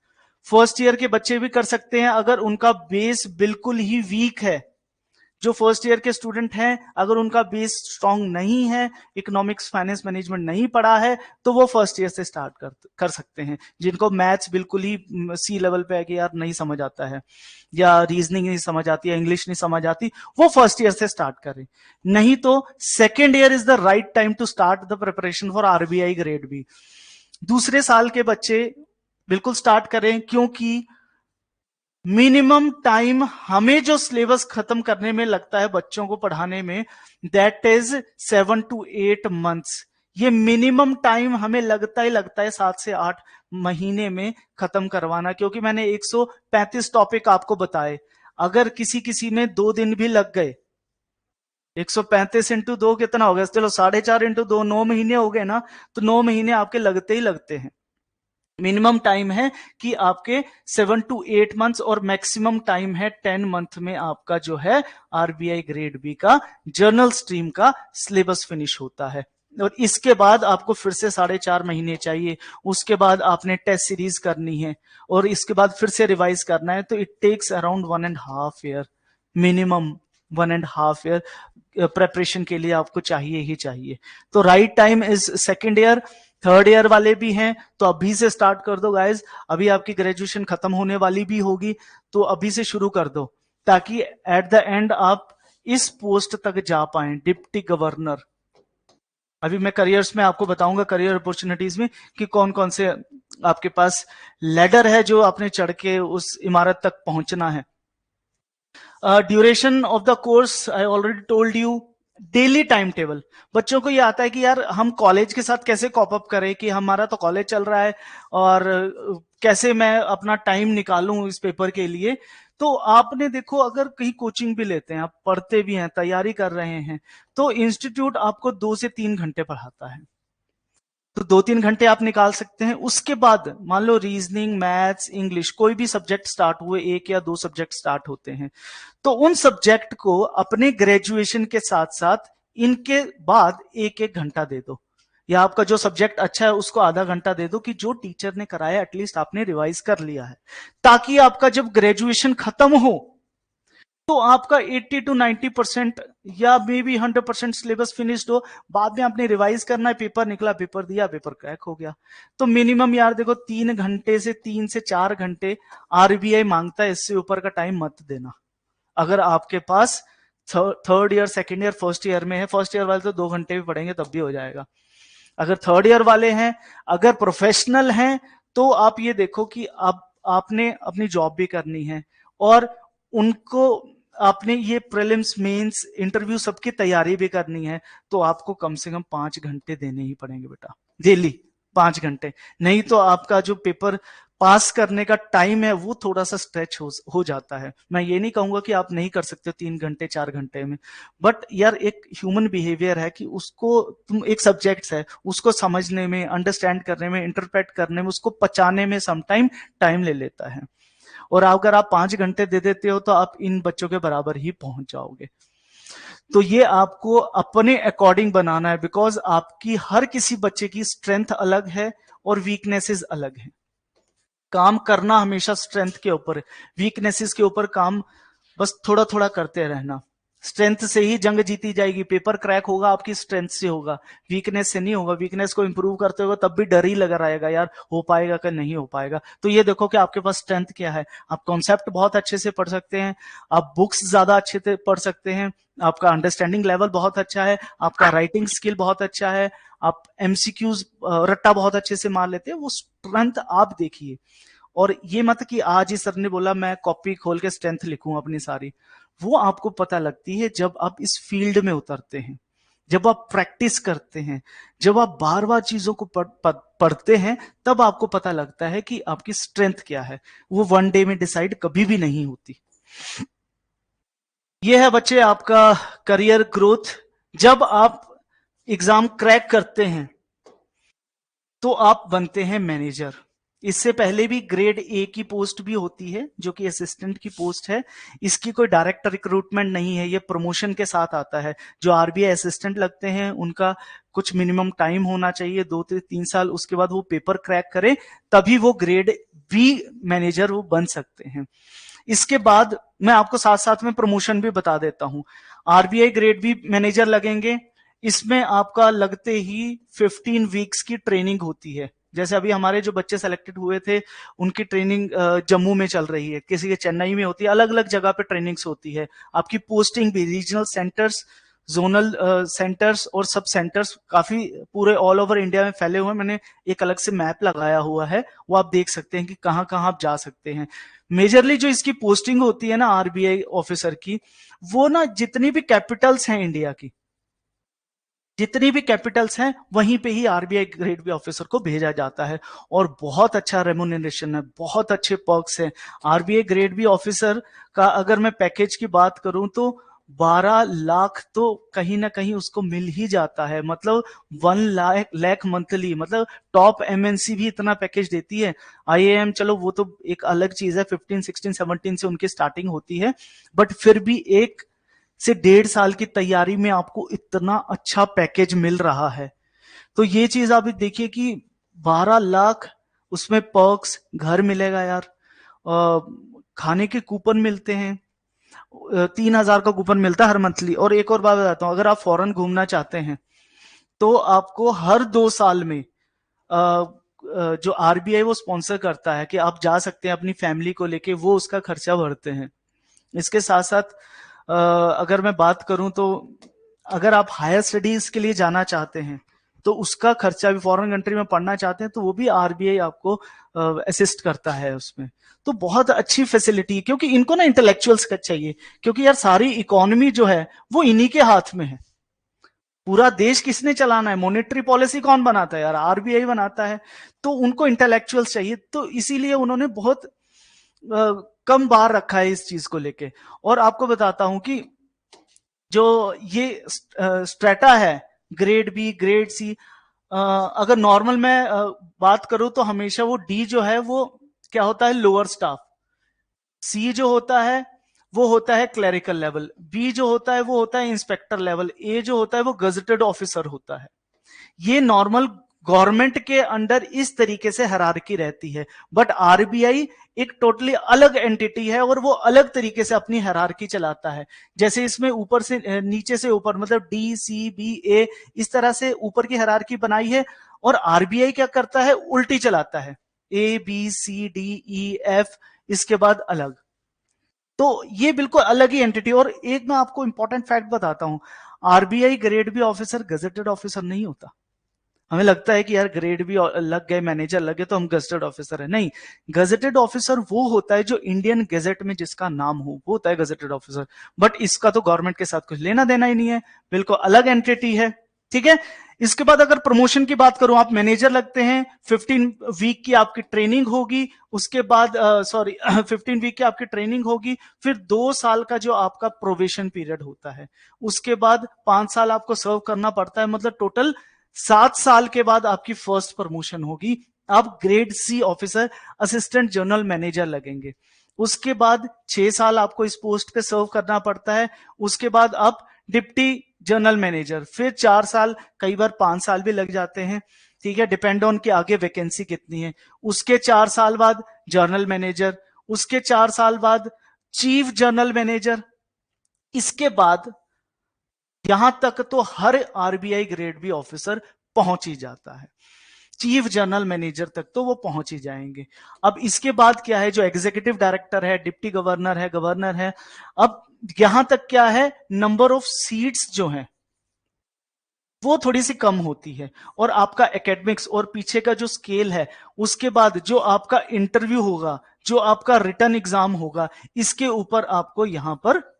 फर्स्ट ईयर के बच्चे भी कर सकते हैं अगर उनका बेस बिल्कुल ही वीक है, जो फर्स्ट ईयर के स्टूडेंट हैं, अगर उनका बेस स्ट्रांग नहीं है, इकोनॉमिक्स फाइनेंस मैनेजमेंट नहीं पढ़ा है, तो वो फर्स्ट ईयर से स्टार्ट कर सकते हैं। जिनको मैथ्स बिल्कुल ही सी लेवल पे है कि यार नहीं समझ आता है, या रीजनिंग नहीं समझ आती है, इंग्लिश नहीं समझ आती, वो फर्स्ट ईयर से स्टार्ट करें। नहीं तो second year is the right time to start the preparation for RBI grade B. दूसरे साल के बच्चे बिल्कुल स्टार्ट करें, क्योंकि मिनिमम टाइम हमें जो सिलेबस खत्म करने में लगता है बच्चों को पढ़ाने में, दैट इज 7 to 8 months। ये मिनिमम टाइम हमें लगता ही लगता है 7 से 8 महीने में खत्म करवाना, क्योंकि मैंने 135 टॉपिक आपको बताए। अगर किसी किसी में 2 दिन भी लग गए, 135 इंटू 2 कितना हो गया, चलो 4.5 इंटू 2 9 महीने हो गए ना, तो 9 महीने आपके लगते ही लगते हैं। मिनिमम टाइम है कि आपके 7 to 8 months और मैक्सिमम टाइम है 10 month में आपका जो है आरबीआई ग्रेड बी का जर्नल स्ट्रीम का सिलेबस फिनिश होता है। और इसके बाद आपको फिर से 4.5 महीने चाहिए, उसके बाद आपने टेस्ट सीरीज करनी है और इसके बाद फिर से रिवाइज करना है, तो it takes around 1.5 year, minimum 1.5 year preparation के लिए आपको चाहिए ही चाहिए। तो right time is second year. Third year वाले भी हैं तो अभी से स्टार्ट कर दो गाइज, अभी आपकी ग्रेजुएशन खत्म होने वाली भी होगी, तो अभी से शुरू कर दो, ताकि एट द एंड आप इस पोस्ट तक जा पाए, डिप्टी गवर्नर। अभी मैं करियर्स में आपको बताऊंगा, करियर अपॉर्चुनिटीज में, कि कौन कौन से आपके पास लैडर है जो आपने चढ़ के उस इमारत तक पहुंचना है। Duration of the course I already told you. Daily time table, बच्चों को ये आता है कि यार हम कॉलेज के साथ कैसे कॉप अप करें, कि हमारा तो कॉलेज चल रहा है और कैसे मैं अपना टाइम निकालूं इस पेपर के लिए। तो आपने देखो, अगर कहीं कोचिंग भी लेते हैं, आप पढ़ते भी हैं, तैयारी कर रहे हैं, तो इंस्टीट्यूट आपको 2 से 3 घंटे पढ़ाता है, तो 2-3 घंटे आप निकाल सकते हैं। उसके बाद मान लो रीजनिंग, मैथ्स, इंग्लिश, कोई भी सब्जेक्ट स्टार्ट हुए, 1 या 2 सब्जेक्ट स्टार्ट होते हैं, तो उन सब्जेक्ट को अपने ग्रेजुएशन के साथ साथ इनके बाद 1-1 घंटा दे दो, या आपका जो सब्जेक्ट अच्छा है उसको आधा घंटा दे दो, कि जो टीचर ने कराया एटलीस्ट आपने रिवाइज कर लिया है, ताकि आपका जब ग्रेजुएशन खत्म हो तो आपका 80 to 90% या मे बी 100% सिलेबस फिनिश्ड हो। बाद में आपने रिवाइज करना है, पेपर निकला, पेपर दिया, पेपर क्रैक हो गया। तो मिनिमम यार देखो 3 से 4 घंटे आरबीआई मांगता है, इससे ऊपर का टाइम मत देना। अगर आपके पास third year, second year, first year में है, फर्स्ट ईयर वाले तो 2 घंटे भी पढ़ेंगे तब भी हो जाएगा। अगर थर्ड ईयर वाले हैं, अगर प्रोफेशनल हैं, तो आप ये देखो कि आपने अपनी जॉब भी करनी है और उनको आपने ये प्रीलिम्स, मेंस, इंटरव्यू सबकी तैयारी भी करनी है, तो आपको कम से कम 5 घंटे देने ही पड़ेंगे बेटा, डेली 5 घंटे। नहीं तो आपका जो पेपर पास करने का टाइम है वो थोड़ा सा स्ट्रेच हो जाता है। मैं ये नहीं कहूंगा कि आप नहीं कर सकते 3 घंटे 4 घंटे में, बट यार एक ह्यूमन बिहेवियर है कि उसको, तुम एक सब्जेक्ट है उसको समझने में, अंडरस्टैंड करने में, इंटरप्रेट करने में, उसको पचाने में समटाइम टाइम ले लेता है। और अगर आप 5 घंटे दे देते हो तो आप इन बच्चों के बराबर ही पहुंच जाओगे। तो ये आपको अपने अकॉर्डिंग बनाना है, बिकॉज आपकी हर किसी बच्चे की स्ट्रेंथ अलग है और वीकनेसेस अलग है। काम करना हमेशा स्ट्रेंथ के ऊपर, वीकनेसेस के ऊपर काम बस थोड़ा थोड़ा करते रहना। स्ट्रेंथ से ही जंग जीती जाएगी, पेपर क्रैक होगा आपकी स्ट्रेंथ से होगा, वीकनेस से नहीं होगा। वीकनेस को इंप्रूव करते हुए तब भी डर ही लगा रहेगा, यार हो पाएगा कि नहीं हो पाएगा। तो ये देखो कि आपके पास स्ट्रेंथ क्या है। आप कॉन्सेप्ट बहुत अच्छे से पढ़ सकते हैं, आप बुक्स ज्यादा अच्छे से पढ़ सकते हैं, आपका अंडरस्टैंडिंग लेवल बहुत अच्छा है, आपका राइटिंग स्किल बहुत अच्छा है, आप एमसीक्यूज रट्टा बहुत अच्छे से मार लेते हैं। वो स्ट्रेंथ आप देखिए, और ये मत कि आज ही सर ने बोला मैं कॉपी खोल के स्ट्रेंथ लिखूं अपनी सारी। वो आपको पता लगती है जब आप इस फील्ड में उतरते हैं, जब आप प्रैक्टिस करते हैं, जब आप बार बार चीजों को पढ़ते हैं, तब आपको पता लगता है कि आपकी स्ट्रेंथ क्या है। वो वन डे में डिसाइड कभी भी नहीं होती। ये है बच्चे आपका करियर ग्रोथ। जब आप एग्जाम क्रैक करते हैं तो आप बनते हैं मैनेजर। इससे पहले भी ग्रेड ए की पोस्ट भी होती है जो कि असिस्टेंट की पोस्ट है। इसकी कोई डायरेक्ट रिक्रूटमेंट नहीं है, ये प्रमोशन के साथ आता है। जो आरबीआई असिस्टेंट लगते हैं उनका कुछ मिनिमम टाइम होना चाहिए, 2 से 3 साल, उसके बाद वो पेपर क्रैक करें तभी वो ग्रेड बी मैनेजर वो बन सकते हैं। इसके बाद मैं आपको साथ साथ में प्रमोशन भी बता देता हूं। आरबीआई ग्रेड बी मैनेजर लगेंगे, इसमें आपका लगते ही 15 वीक्स की ट्रेनिंग होती है। जैसे अभी हमारे जो बच्चे सेलेक्टेड हुए थे उनकी ट्रेनिंग जम्मू में चल रही है, किसी के चेन्नई में होती है, अलग अलग जगह पे ट्रेनिंग्स होती है। आपकी पोस्टिंग भी रीजनल सेंटर्स, जोनल सेंटर्स और सब सेंटर्स काफी पूरे ऑल ओवर इंडिया में फैले हुए हैं। मैंने एक अलग से मैप लगाया हुआ है, वो आप देख सकते हैं कि कहाँ कहाँ आप जा सकते हैं। मेजरली जो इसकी पोस्टिंग होती है ना आरबीआई ऑफिसर की, वो ना जितनी भी कैपिटल्स हैं इंडिया की, जितनी भी कैपिटल्स हैं वहीं पे ही आरबीआई ग्रेड बी ऑफिसर को भेजा जाता है। और बहुत अच्छा रेमुनरेशन है, बहुत अच्छे पर्क्स हैं। आरबीआई ग्रेड बी ऑफिसर का अगर मैं पैकेज की बात करूं तो 12 लाख तो कहीं ना कहीं उसको मिल ही जाता है, मतलब 1 लाख मंथली, मतलब टॉप एमएनसी भी इतना पैकेज देती है। आईएएम चलो वो तो एक अलग चीज है, 15 16 17 से उनकी स्टार्टिंग होती है, बट फिर भी 1 से 1.5 साल की तैयारी में आपको इतना अच्छा पैकेज मिल रहा है। तो ये चीज आप देखिए कि 12 लाख, उसमें पर्क्स, घर मिलेगा यार, खाने के कूपन मिलते हैं, 3,000 का कूपन मिलता है हर मंथली। और एक और बात बताता हूँ, अगर आप फॉरेन घूमना चाहते हैं तो आपको हर 2 साल में जो आरबीआई वो स्पॉन्सर करता है कि आप जा सकते हैं अपनी फैमिली को लेके, वो उसका खर्चा भरते हैं। इसके साथ साथ अगर मैं बात करूं तो अगर आप हायर स्टडीज के लिए जाना चाहते हैं तो उसका खर्चा भी, फॉरेन कंट्री में पढ़ना चाहते हैं तो वो भी आरबीआई आपको असिस्ट करता है उसमें। तो बहुत अच्छी फैसिलिटी है, क्योंकि इनको ना इंटेलेक्चुअल्स का चाहिए, क्योंकि यार सारी इकोनॉमी जो है वो इन्हीं के हाथ में है। पूरा देश किसने चलाना है, मॉनेटरी पॉलिसी कौन बनाता है यार, आरबीआई बनाता है। तो उनको इंटेलेक्चुअल्स चाहिए, तो इसीलिए उन्होंने बहुत कम बार रखा है इस चीज को लेके। और आपको बताता हूं कि जो ये स्ट्रेटा है, ग्रेड बी ग्रेड सी, अगर नॉर्मल में बात करूं तो हमेशा वो डी जो है वो क्या होता है, लोअर स्टाफ। सी जो होता है वो होता है क्लरिकल लेवल, बी जो होता है वो होता है इंस्पेक्टर लेवल, ए जो होता है वो गजेटेड ऑफिसर होता है। ये नॉर्मल गवर्नमेंट के अंडर इस तरीके से हायरार्की रहती है। बट आरबीआई एक टोटली अलग एंटिटी है और वो अलग तरीके से अपनी हायरार्की चलाता है। जैसे इसमें ऊपर से नीचे से ऊपर, मतलब डी सी बी ए, इस तरह से ऊपर की हायरार्की बनाई है। और आरबीआई क्या करता है, उल्टी चलाता है, A B C D E F, इसके बाद अलग। तो ये बिल्कुल अलग ही एंटिटी। और एक मैं आपको इंपॉर्टेंट फैक्ट बताता हूं, RBI grade B officer gazetted officer नहीं होता। हमें लगता है कि यार ग्रेड भी लग गए, मैनेजर लगे तो हम गजेटेड ऑफिसर है, नहीं। गजेटेड ऑफिसर वो होता है जो इंडियन गजेट में जिसका नाम हो, वो होता है गजेटेड ऑफिसर। बट इसका तो गवर्नमेंट के साथ कुछ लेना देना ही नहीं है, बिल्कुल अलग एंटिटी है, ठीक है। इसके बाद अगर प्रमोशन की बात करूं, आप मैनेजर लगते हैं, 15 वीक की आपकी ट्रेनिंग होगी, उसके बाद 15 वीक की आपकी ट्रेनिंग होगी, फिर 2 साल का जो आपका प्रोबेशन पीरियड होता है, उसके बाद 5 साल आपको सर्व करना पड़ता है, मतलब टोटल 7 साल के बाद आपकी फर्स्ट प्रमोशन होगी। आप grade C officer, assistant general manager लगेंगे। उसके बाद 6 साल आपको इस पोस्ट पे सर्व करना पड़ता है। उसके बाद आप डिप्टी जनरल मैनेजर, फिर 4 साल, कई बार 5 साल भी लग जाते हैं, ठीक है, डिपेंड ऑन कि आगे वैकेंसी कितनी है। उसके 4 साल बाद जनरल मैनेजर, उसके 4 साल बाद चीफ जनरल मैनेजर। इसके बाद यहां तक तो हर आरबीआई ग्रेड बी ऑफिसर पहुंच ही जाता है, चीफ जनरल मैनेजर तक तो वो पहुंच ही जाएंगे। अब इसके बाद क्या है, जो एग्जीक्यूटिव डायरेक्टर है, डिप्टी गवर्नर है, गवर्नर है, अब यहां तक क्या है, नंबर ऑफ सीट्स जो है वो थोड़ी सी कम होती है। और आपका एकेडमिक्स और पीछे का जो स्केल है, उसके बाद जो आपका इंटरव्यू होगा, जो आपका रिटर्न एग्जाम होगा, इसके ऊपर आपको यहां पर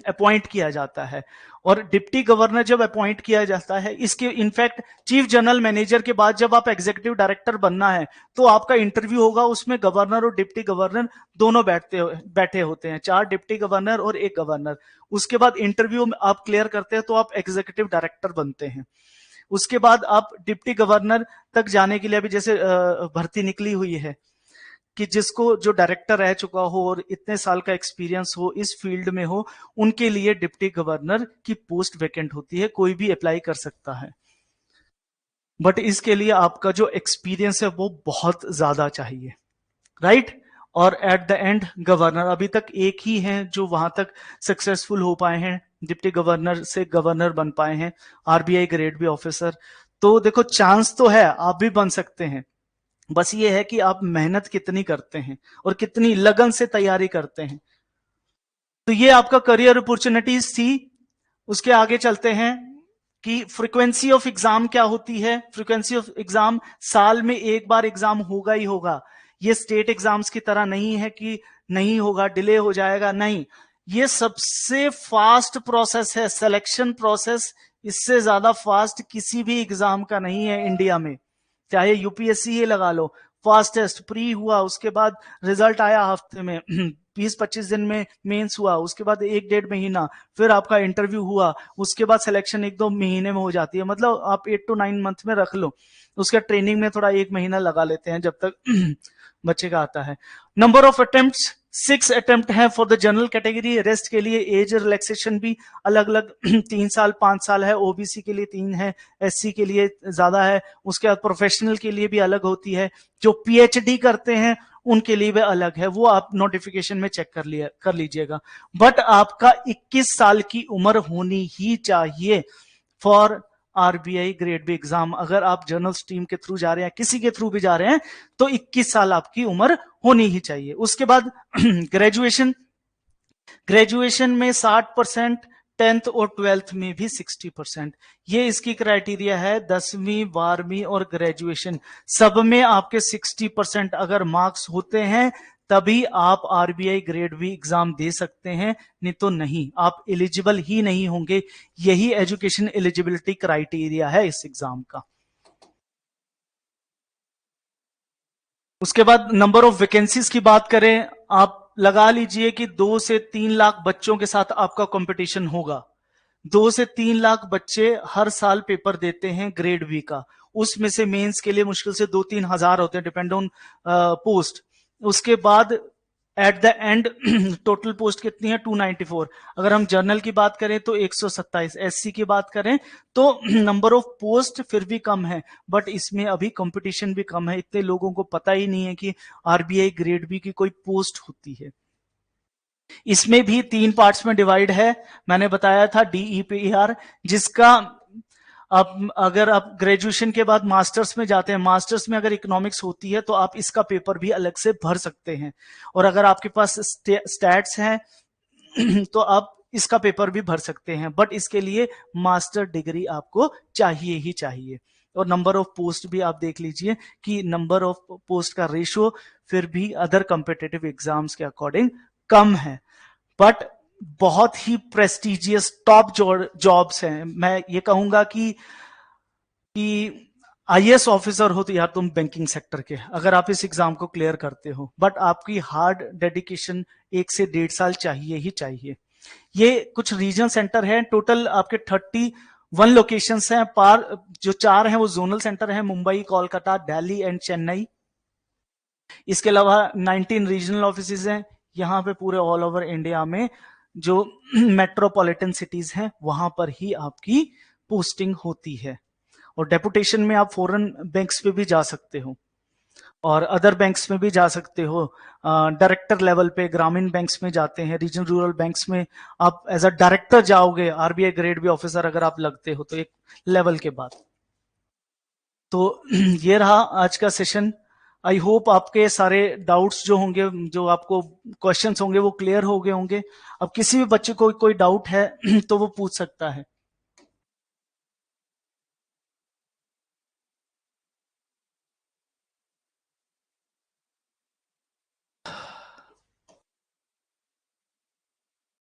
अपॉइंट किया जाता है। और डिप्टी गवर्नर जब अपॉइंट किया जाता है, इसके इनफैक्ट चीफ जनरल मैनेजर के बाद जब आप एग्जीक्यूटिव डायरेक्टर बनना है तो आपका इंटरव्यू होगा, उसमें गवर्नर और डिप्टी गवर्नर दोनों बैठे होते हैं, 4 डिप्टी गवर्नर और 1 गवर्नर। उसके बाद इंटरव्यू आप क्लियर करते हैं तो आप एग्जीक्यूटिव डायरेक्टर बनते हैं। उसके बाद आप डिप्टी गवर्नर तक जाने के लिए अभी जैसे भर्ती निकली हुई है कि जिसको, जो डायरेक्टर रह चुका हो और इतने साल का एक्सपीरियंस हो इस फील्ड में हो, उनके लिए डिप्टी गवर्नर की पोस्ट वैकेंट होती है, कोई भी अप्लाई कर सकता है। बट इसके लिए आपका जो एक्सपीरियंस है वो बहुत ज्यादा चाहिए, राइट। और एट द एंड गवर्नर। अभी तक एक ही हैं जो वहां तक सक्सेसफुल हो पाए हैं, डिप्टी गवर्नर से गवर्नर बन पाए हैं, आरबीआई ग्रेड बी ऑफिसर। तो देखो चांस तो है, आप भी बन सकते हैं, बस ये है कि आप मेहनत कितनी करते हैं और कितनी लगन से तैयारी करते हैं। तो ये आपका करियर अपॉर्चुनिटीज थी। उसके आगे चलते हैं कि फ्रीक्वेंसी ऑफ एग्जाम क्या होती है। फ्रीक्वेंसी ऑफ एग्जाम, साल में एक बार एग्जाम होगा ही होगा। ये स्टेट एग्जाम्स की तरह नहीं है कि नहीं होगा, डिले हो जाएगा, नहीं। ये सबसे फास्ट प्रोसेस है, सिलेक्शन प्रोसेस इससे ज्यादा फास्ट किसी भी एग्जाम का नहीं है इंडिया में। चाहे यूपीएससी ही लगा लो, फास्टेस्ट प्री हुआ, उसके बाद रिजल्ट आया हफ्ते में 20-25 दिन में मेंस हुआ, उसके बाद 1-1.5 महीना, फिर आपका इंटरव्यू हुआ, उसके बाद सिलेक्शन 1-2 महीने में हो जाती है। मतलब आप 8 to 9 मंथ में रख लो। उसका ट्रेनिंग में थोड़ा 1 महीना लगा लेते हैं जब तक बच्चे का आता है। नंबर ऑफ अटेम्प्ट्स 6 अटेम्प्ट है for the general category. Rest के लिए एज रिलैक्सेशन भी अलग अलग 3 साल 5 साल है, ओबीसी के लिए 3 है, एससी के लिए ज्यादा है। उसके बाद प्रोफेशनल के लिए भी अलग होती है, जो पीएचडी करते हैं उनके लिए भी अलग है, वो आप नोटिफिकेशन में चेक कर लीजिएगा। बट आपका 21 साल की उम्र होनी ही चाहिए for RBI grade B exam. अगर आप जर्नल स्ट्रीम के थ्रू जा रहे हैं, किसी के थ्रू भी जा रहे हैं, तो 21 साल आपकी उम्र होनी ही चाहिए। उसके बाद ग्रेजुएशन, ग्रेजुएशन में 60%, 10th और 12th में भी 60%। ये इसकी क्राइटेरिया है। 10वीं 12वीं और ग्रेजुएशन सब में आपके 60% अगर मार्क्स होते हैं तभी आप आरबीआई ग्रेड बी एग्जाम दे सकते हैं, नहीं तो नहीं, आप एलिजिबल ही नहीं होंगे। यही एजुकेशन एलिजिबिलिटी क्राइटेरिया है इस एग्जाम का। उसके बाद नंबर ऑफ वैकेंसीज की बात करें, आप लगा लीजिए कि 2 से 3 लाख बच्चों के साथ आपका कंपटीशन होगा। 2 से 3 लाख बच्चे हर साल पेपर देते हैं ग्रेड बी का। उसमें से मेंस के लिए मुश्किल से 2-3 हजार होते हैं, डिपेंड ऑन पोस्ट। उसके बाद at the end total post कितनी है? 294। अगर हम जर्नल की बात करें तो 127, एससी की बात करें तो नंबर ऑफ पोस्ट फिर भी कम है, बट इसमें अभी कंपटीशन भी कम है। इतने लोगों को पता ही नहीं है कि आरबीआई ग्रेड बी की कोई पोस्ट होती है। इसमें भी 3 पार्ट्स में डिवाइड है। मैंने बताया था डीईपीआर, जिसका आप अगर आप ग्रेजुएशन के बाद मास्टर्स में जाते हैं, मास्टर्स में अगर इकोनॉमिक्स होती है तो आप इसका पेपर भी अलग से भर सकते हैं। और अगर आपके पास स्टैट्स हैं तो आप इसका पेपर भी भर सकते हैं, बट इसके लिए मास्टर डिग्री आपको चाहिए ही चाहिए। और नंबर ऑफ पोस्ट भी आप देख लीजिए कि नंबर ऑफ पोस्ट का रेशियो फिर भी अदर कॉम्पिटिटिव एग्जाम्स के अकॉर्डिंग कम है, बट बहुत ही प्रेस्टिजियस टॉप जॉब्स हैं। मैं ये कहूंगा कि आईएएस ऑफिसर हो तो यार तुम बैंकिंग सेक्टर के, अगर आप इस एग्जाम को क्लियर करते हो, बट आपकी हार्ड डेडिकेशन 1 से 1.5 साल चाहिए ही चाहिए। ये कुछ रीजनल सेंटर है, टोटल आपके 31 लोकेशंस हैं। जो 4 हैं वो जोनल सेंटर हैं, मुंबई, कोलकाता, दिल्ली एंड चेन्नई। इसके अलावा 19 रीजनल ऑफिसेज हैं यहाँ पे पूरे ऑल ओवर इंडिया में। जो मेट्रोपॉलिटन सिटीज हैं वहां पर ही आपकी पोस्टिंग होती है। और डेपुटेशन में आप फॉरेन बैंक्स पे भी जा सकते हो और अदर बैंक्स में भी जा सकते हो। डायरेक्टर लेवल पे ग्रामीण बैंक्स में जाते हैं, रीजनल रूरल बैंक्स में आप एज अ डायरेक्टर जाओगे, आरबीआई ग्रेड बी ऑफिसर अगर आप लगते हो तो एक लेवल के बाद। तो ये रहा आज का सेशन। आई होप आपके सारे डाउट्स जो होंगे, जो आपको क्वेश्चंस होंगे वो क्लियर हो गए होंगे। अब किसी भी बच्चे को कोई डाउट है तो वो पूछ सकता है।